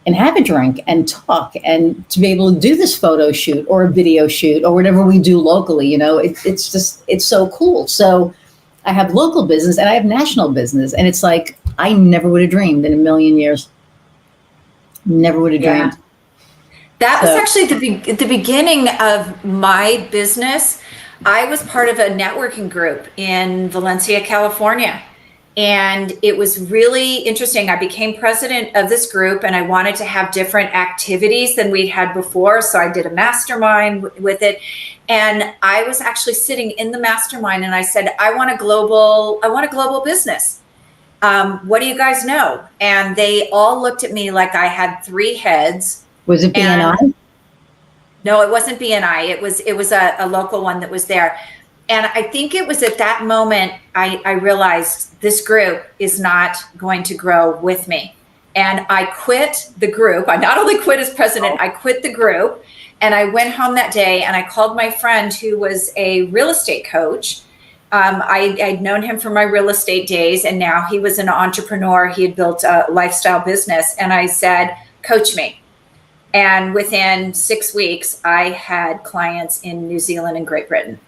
and have a drink and talk and to be able to do this photo shoot or a video shoot or whatever we do locally, it's so cool. So I have local business and I have national business. And it's like, I never would have dreamed in a million years. Never would have dreamed. That was actually the beginning of my business. I was part of a networking group in Valencia, California. And it was really interesting. I became president of this group, and I wanted to have different activities than we'd had before. So I did a mastermind with it. And I was actually sitting in the mastermind, and I said, I want a global business. What do you guys know? And they all looked at me like I had 3 heads. Was it BNI? No, it wasn't BNI. It was a local one that was there. And I think it was at that moment I realized this group is not going to grow with me. And I quit the group. I not only quit as president, I quit the group. And I went home that day and I called my friend who was a real estate coach. I'd known him from my real estate days, and now he was an entrepreneur. He had built a lifestyle business. And I said, coach me. And within 6 weeks, I had clients in New Zealand and Great Britain.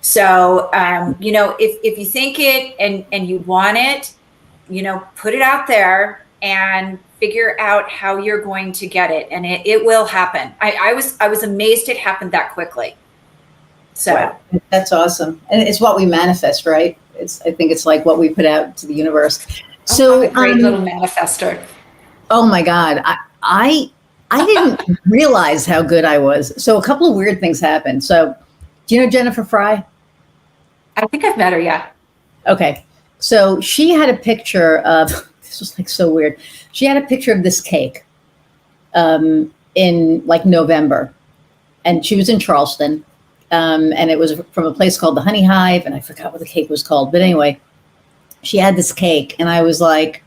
So, if you think it and you want it, put it out there and figure out how you're going to get it. And it will happen. I was amazed it happened that quickly. So wow. That's awesome. And it's what we manifest, right? I think it's like what we put out to the universe. So I'm a great little manifester. Oh my God. I didn't realize how good I was. So a couple of weird things happened. So do you know Jennifer Fry? I think I've met her, yeah. Okay. So she had a picture of, this was like so weird. She had a picture of this cake in like November, and she was in Charleston, and it was from a place called the Honey Hive, and I forgot what the cake was called. But anyway, she had this cake, and I was like,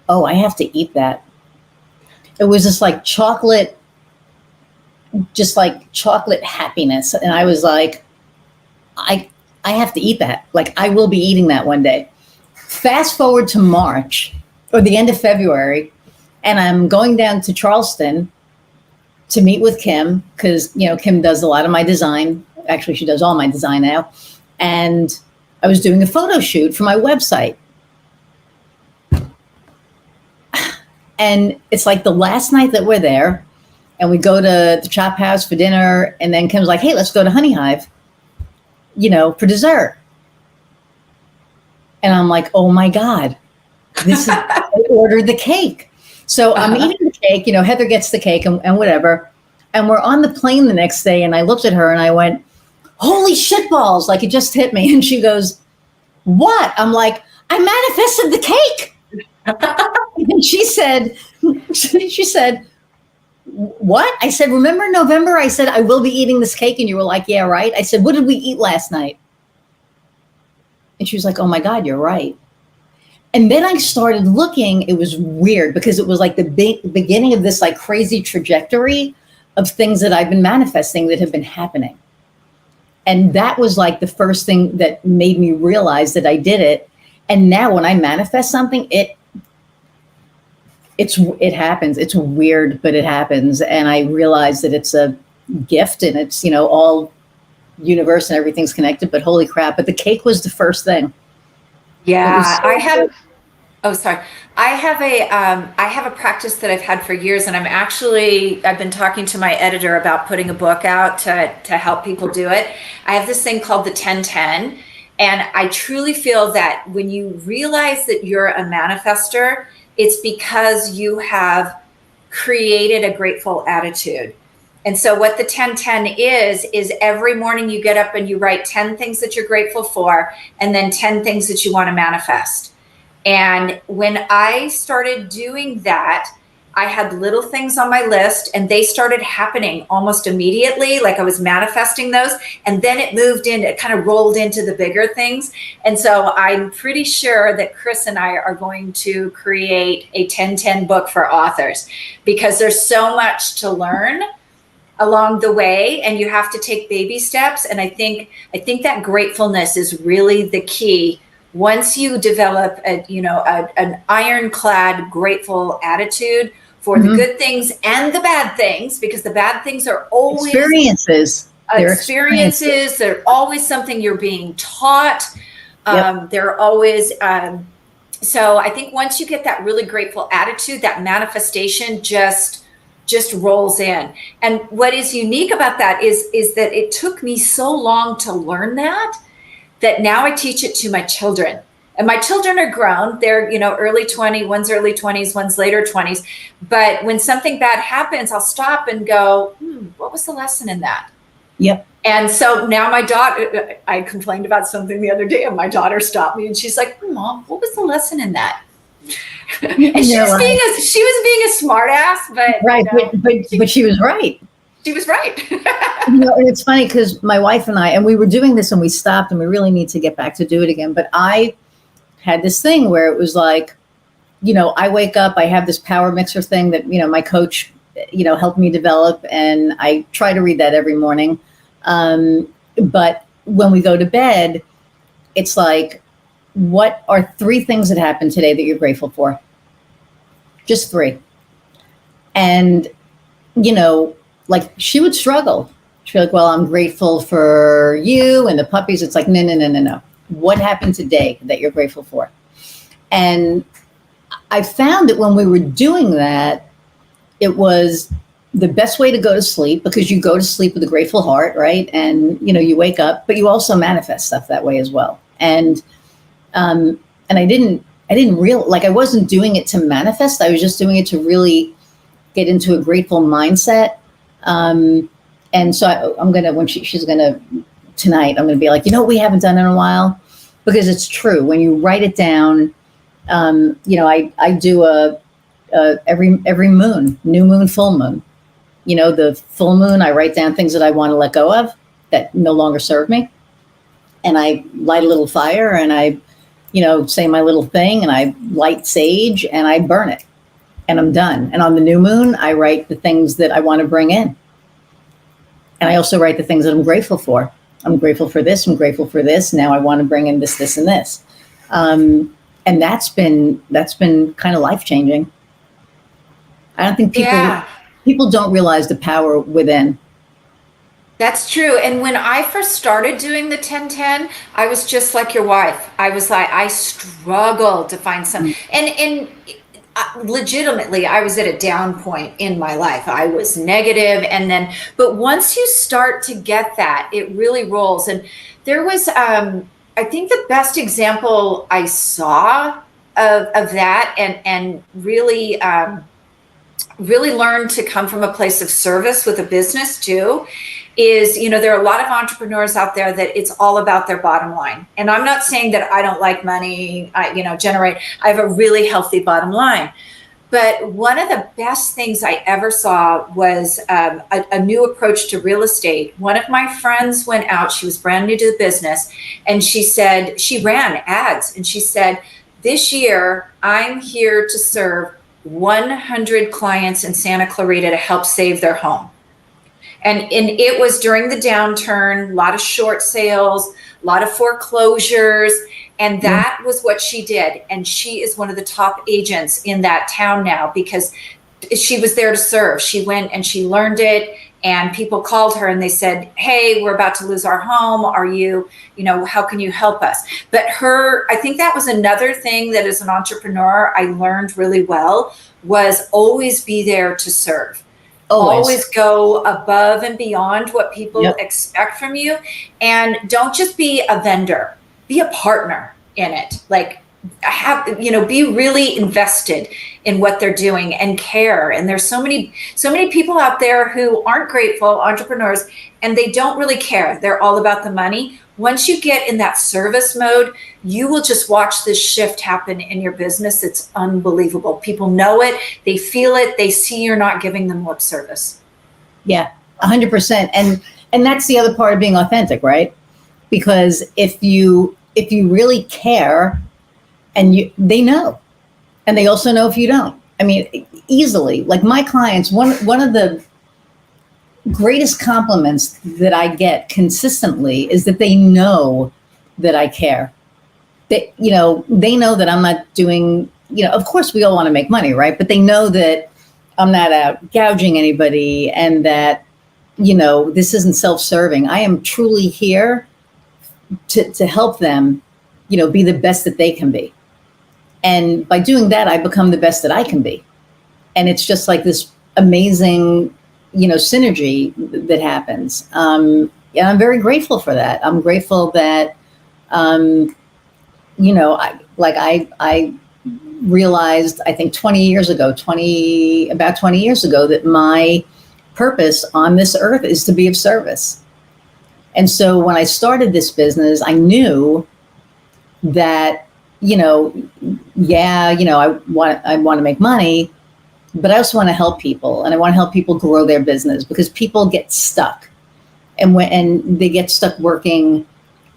oh, I have to eat that. It was just like chocolate, just like chocolate happiness. And I was like, I have to eat that. Like, I will be eating that one day. Fast forward to March or the end of February, and I'm going down to Charleston to meet with Kim because, you know, Kim does a lot of my design. Actually, she does all my design now. And I was doing a photo shoot for my website. And it's like the last night that we're there, and we go to the Chop House for dinner, and then Kim's like, hey, let's go to Honey Hive, you know, for dessert. And I'm like, oh my God, this is, I ordered the cake. So I'm eating the cake, you know, Heather gets the cake and whatever. And we're on the plane the next day, and I looked at her and I went, holy shitballs, like it just hit me. And she goes, what? I'm like, I manifested the cake. And she said, what? I said, remember in November, I said, I will be eating this cake. And you were like, yeah, right. I said, what did we eat last night? And she was like, oh my God, you're right. And then I started looking. It was weird because it was like the beginning of this like crazy trajectory of things that I've been manifesting that have been happening. And that was like the first thing that made me realize that I did it. And now when I manifest something, it happens. It's weird, but it happens. And I realize that it's a gift, and it's, you know, all universe and everything's connected, but holy crap. But the cake was the first thing. Yeah, I have a practice that I've had for years, and I've been talking to my editor about putting a book out to help people do it. I have this thing called the 10-10. And I truly feel that when you realize that you're a manifester, it's because you have created a grateful attitude. And so what the 10-10 is every morning you get up and you write 10 things that you're grateful for, and then 10 things that you want to manifest. And when I started doing that, I had little things on my list, and they started happening almost immediately. Like I was manifesting those, and then it kind of rolled into the bigger things. And so I'm pretty sure that Chris and I are going to create a 10-10 book for authors, because there's so much to learn along the way, and you have to take baby steps. And I think that gratefulness is really the key. Once you develop an ironclad grateful attitude for the good things and the bad things, because the bad things are always experiences. They're always something you're being taught. They're always so I think once you get that really grateful attitude, that manifestation just rolls in. And what is unique about that is that it took me so long to learn that now I teach it to my children. And my children are grown. They're, early 20s, one's early 20s, one's later 20s. But when something bad happens, I'll stop and go, what was the lesson in that? Yep. And so now my daughter, I complained about something the other day, and my daughter stopped me and she's like, Mom, what was the lesson in that? And she was being a smart ass, but right. But she was right. She was right. It's funny because my wife and we were doing this and we stopped, and we really need to get back to do it again. But I had this thing where it was like, I wake up, I have this power mixer thing that, my coach, helped me develop. And I try to read that every morning. But when we go to bed, it's like, what are 3 things that happened today that you're grateful for? Just 3. And, like she would struggle. She'd be like, well, I'm grateful for you and the puppies. It's like, no. What happened today that you're grateful for? And I found that when we were doing that, it was the best way to go to sleep, because you go to sleep with a grateful heart, right? And, you wake up, but you also manifest stuff that way as well. And I didn't I wasn't doing it to manifest. I was just doing it to really get into a grateful mindset. And so I'm going to, she's going to, tonight, I'm going to be like, we haven't done in a while, because it's true. When you write it down, I do every moon, new moon, full moon. The full moon, I write down things that I want to let go of that no longer serve me. And I light a little fire and I, say my little thing and I light sage and I burn it and I'm done. And on the new moon, I write the things that I want to bring in. And I also write the things that I'm grateful for. I'm grateful for this. I'm grateful for this. Now I want to bring in this, this, and this. And that's been kind of life-changing. I don't think people don't realize the power within. That's true. And when I first started doing the 10-10, I was just like your wife. I was like, I struggled to find some, and legitimately, I was at a down point in my life. I was negative, but once you start to get that, it really rolls. And there was, I think the best example I saw of that, and really, really learned to come from a place of service with a business too, is, there are a lot of entrepreneurs out there that it's all about their bottom line. And I'm not saying that I don't like money, I have a really healthy bottom line. But one of the best things I ever saw was a new approach to real estate. One of my friends went out, she was brand new to the business, and she said, she ran ads, and she said, this year, I'm here to serve 100 clients in Santa Clarita to help save their home. And it was during the downturn, a lot of short sales, a lot of foreclosures, and that was what she did. And she is one of the top agents in that town now because she was there to serve. She went and she learned it, and people called her and they said, hey, we're about to lose our home. Are you, how can you help us? But I think that was another thing that as an entrepreneur, I learned really well, was always be there to serve. Always go above and beyond what people expect from you. And don't just be a vendor, be a partner in it. Like be really invested in what they're doing and care. And there's so many people out there who aren't grateful, entrepreneurs, and they don't really care. They're all about the money. Once you get in that service mode, you will just watch this shift happen in your business. It's unbelievable. People know it, they feel it, they see you're not giving them lip service. Yeah, 100%. And that's the other part of being authentic, right? Because if you really care, and they know, and they also know if you don't. I mean, easily. Like my clients, one of the greatest compliments that I get consistently is that they know that I care. They know that I'm not doing, of course we all want to make money, right? But they know that I'm not out gouging anybody, and that, this isn't self-serving. I am truly here to help them, be the best that they can be. And by doing that, I become the best that I can be. And it's just like this amazing, synergy that happens. And I'm very grateful for that. I'm grateful that, I realized, I think about 20 years ago, that my purpose on this earth is to be of service. And so when I started this business, I knew that, I want to make money, but I also want to help people, and I want to help people grow their business, because people get stuck, and they get stuck working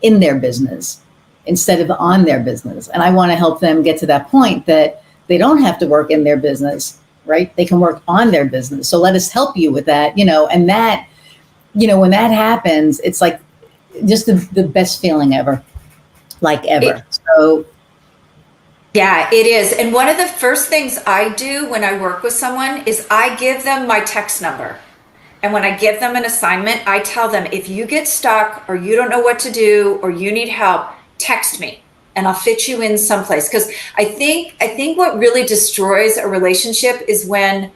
in their business instead of on their business. And I want to help them get to that point that they don't have to work in their business, right? They can work on their business. So let us help you with that, and that, when that happens, it's like just the best feeling ever, So. Yeah, it is. And one of the first things I do when I work with someone is I give them my text number. And when I give them an assignment, I tell them, if you get stuck or you don't know what to do or you need help, text me and I'll fit you in someplace. Because I think what really destroys a relationship is when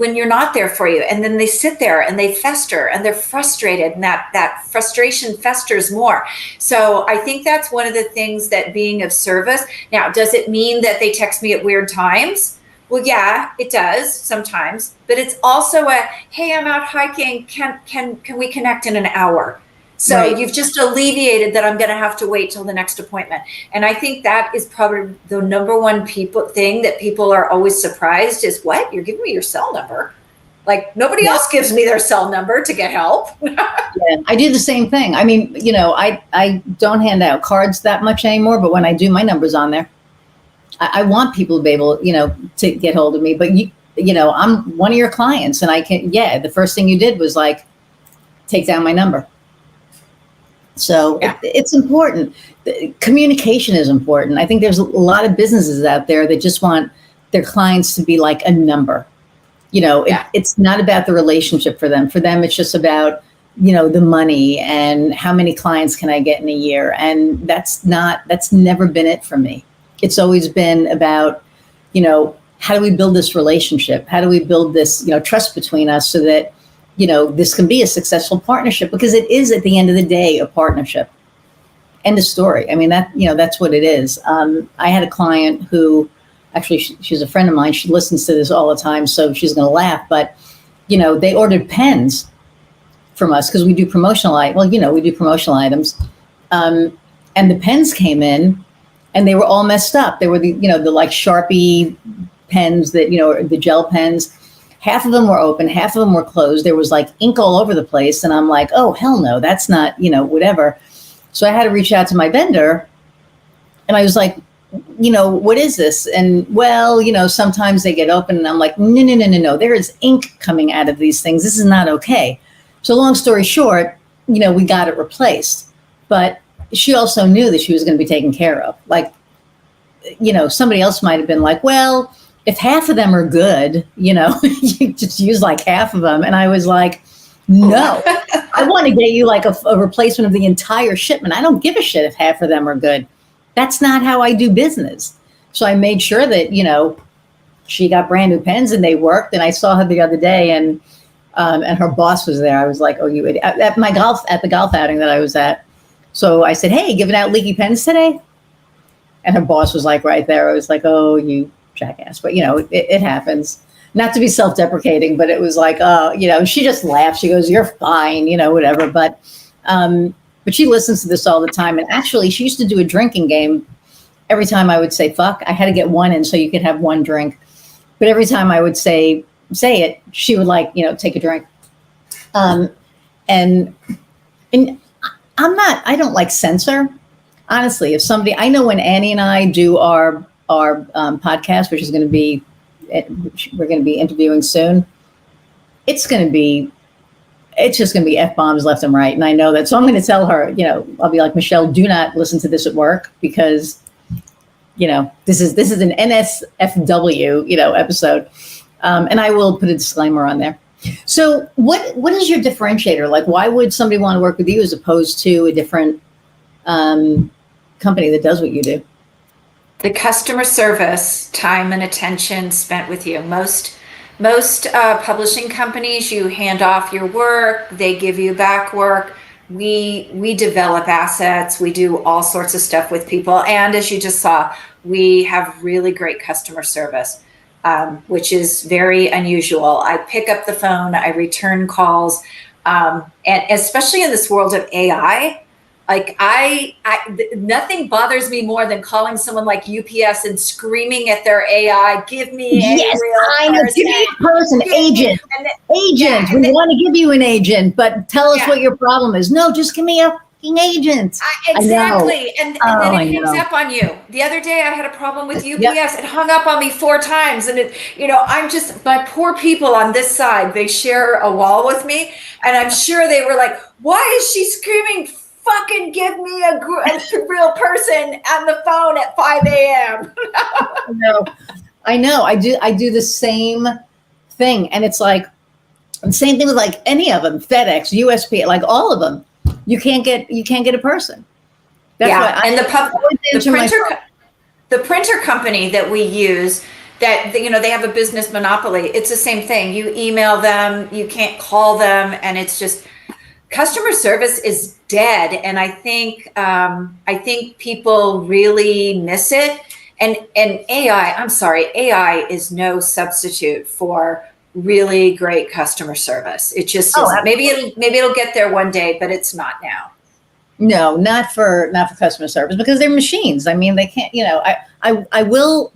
you're not there for you, and then they sit there and they fester and they're frustrated, and that frustration festers more. So I think that's one of the things that being of service. Now, does it mean that they text me at weird times? Well, yeah, it does sometimes, but it's also hey, I'm out hiking. Can we connect in an hour? So Right. you've just alleviated that I'm going to have to wait till the next appointment. And I think that is probably the number one thing that people are always surprised is, what? You're giving me your cell number? Like, nobody else gives me their cell number to get help. Yeah, I do the same thing. I mean, I don't hand out cards that much anymore, but when I do, my number's on there. I want people to be able, to get hold of me. But I'm one of your clients, and I can. Yeah, the first thing you did was like take down my number. So Yeah. it's important. Communication is important. I think there's a lot of businesses out there that just want their clients to be like a number. It's not about the relationship for them. For them, it's just about, the money and how many clients can I get in a year. And that's never been it for me. It's always been about, how do we build this relationship? How do we build this, trust between us so that, this can be a successful partnership, because it is at the end of the day, a partnership. End of story. I mean, that's what it is. I had a client who, actually, she's a friend of mine. She listens to this all the time, so she's going to laugh. But, they ordered pens from us because we do promotional items. And the pens came in and they were all messed up. They were the like Sharpie pens that, the gel pens. Half of them were open, half of them were closed. There was like ink all over the place. And I'm like, oh, hell no, that's not, whatever. So I had to reach out to my vendor and I was like, what is this? And well, sometimes they get open and I'm like, no. There is ink coming out of these things. This is not okay. So long story short, we got it replaced, but she also knew that she was going to be taken care of. Like, somebody else might've been like, well, if half of them are good, you just use like half of them. And I was like, no, I want to get you like a replacement of the entire shipment. I don't give a shit if half of them are good. That's not how I do business. So I made sure that, she got brand new pens and they worked. And I saw her the other day and her boss was there. I was like, oh, you idiot. At the golf outing that I was at. So I said, hey, giving out leaky pens today? And her boss was like right there. I was like, oh, you jackass. But, it happens. Not to be self-deprecating, but it was like, she just laughed. She goes, you're fine, whatever. But she listens to this all the time. And actually, she used to do a drinking game. Every time I would say, fuck, I had to get one in so you could have one drink. But every time I would say it, she would like, take a drink. And I don't like censor. Honestly, if somebody, I know when Annie and I do our podcast, which is going to be, we're going to be interviewing soon. It's just going to be F-bombs left and right. And I know that. So I'm going to tell her, I'll be like, Michelle, do not listen to this at work because, this is an NSFW, episode. And I will put a disclaimer on there. So what is your differentiator? Like, why would somebody want to work with you as opposed to a different company that does what you do? The customer service, time and attention spent with you. Most publishing companies, you hand off your work, they give you back work. We develop assets. We do all sorts of stuff with people. And as you just saw, we have really great customer service, which is very unusual. I pick up the phone, I return calls, and especially in this world of AI, like nothing bothers me more than calling someone like UPS and screaming at their AI, give me a real person. Give me a person, agent. We want to give you an agent, but tell us what your problem is. No, just give me a fucking agent. Exactly. And then it hangs up on you. The other day I had a problem with UPS. It hung up on me 4 times. And I'm just, my poor people on this side, they share a wall with me. And I'm sure they were like, why is she screaming? Fucking give me a real person on the phone at 5 a.m. I know. I do the same thing. And it's like the same thing with like any of them, FedEx, USP, like all of them. You can't get a person. That's and the printer company that we use, that they have a business monopoly. It's the same thing. You email them, you can't call them, and it's just customer service is dead. And I think people really miss it. And AI, I'm sorry, AI is no substitute for really great customer service. It just isn't. Maybe it'll get there one day, but it's not now. No, not for customer service, because they're machines. I mean, they can't, I will,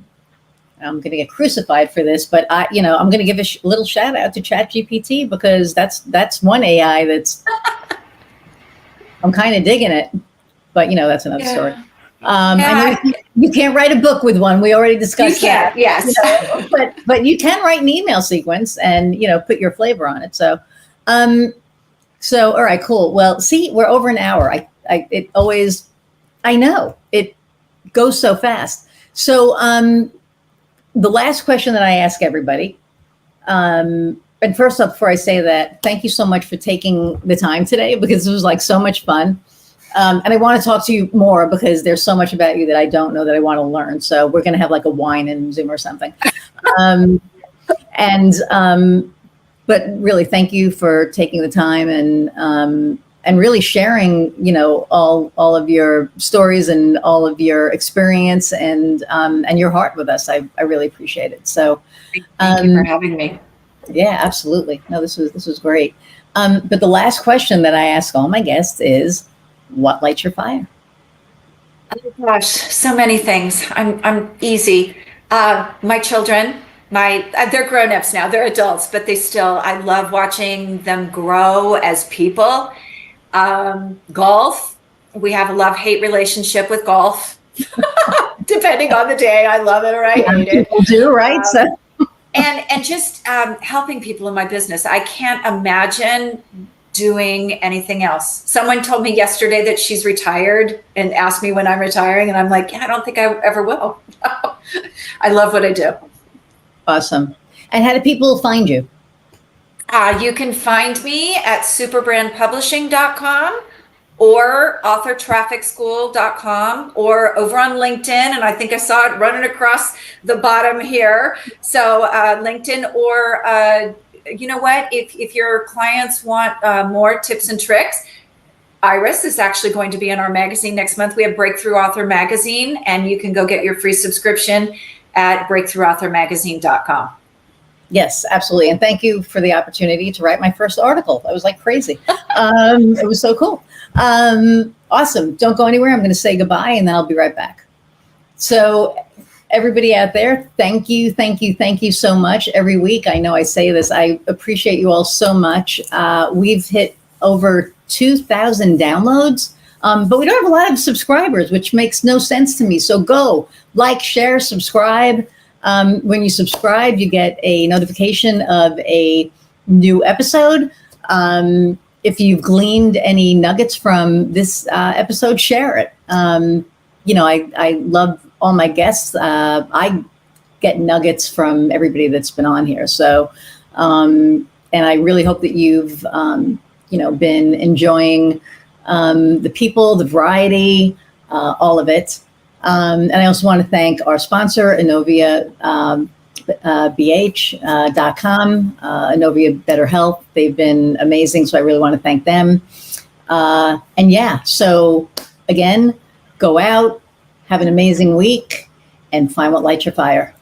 I'm going to get crucified for this, but I'm going to give a little shout out to ChatGPT, because that's one AI that's, I'm kind of digging it, but that's another story. I know you can't write a book with one. We already discussed that. Yes. But you can write an email sequence and, put your flavor on it. So, all right, cool. Well, see, we're over an hour. I know it goes so fast. So, the last question that I ask everybody, and first off, before I say that, thank you so much for taking the time today, because it was like so much fun. And I want to talk to you more, because there's so much about you that I don't know that I want to learn. So we're going to have like a wine and Zoom or something. But really, thank you for taking the time and really sharing, all of your stories and all of your experience and your heart with us. I really appreciate it. So thank you for having me. Yeah, absolutely. No, this was great. But the last question that I ask all my guests is, what lights your fire? Oh gosh, so many things. I'm easy. My children, they're grown-ups now, they're adults, but I love watching them grow as people. Golf, we have a love-hate relationship with golf. Depending on the day, I love it or I hate it. People do, right? And just helping people in my business. I can't imagine doing anything else. Someone told me yesterday that she's retired and asked me when I'm retiring, and I'm like, I don't think I ever will. I love what I do. Awesome. And how do people find you? You can find me at superbrandpublishing.com or authortrafficschool.com or over on LinkedIn. And I think I saw it running across the bottom here. So LinkedIn, or you know what? If your clients want more tips and tricks, Iris is actually going to be in our magazine next month. We have Breakthrough Author Magazine, and you can go get your free subscription at breakthroughauthormagazine.com. Yes, absolutely. And thank you for the opportunity to write my first article. That was like crazy. It was so cool. Awesome. Don't go anywhere. I'm going to say goodbye, and then I'll be right back. So everybody out there, thank you so much. Every week, I know I say this, I appreciate you all so much. We've hit over 2,000 downloads, but we don't have a lot of subscribers, which makes no sense to me. So go like, share, subscribe. When you subscribe, you get a notification of a new episode. If you've gleaned any nuggets from this episode, share it. I love all my guests. I get nuggets from everybody that's been on here. So, and I really hope that you've, been enjoying the people, the variety, all of it. And I also want to thank our sponsor, INNOVIA, BH.com, INNOVIA Better Health. They've been amazing. So I really want to thank them. So again, go out, have an amazing week, and find what lights your fire.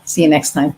See you next time.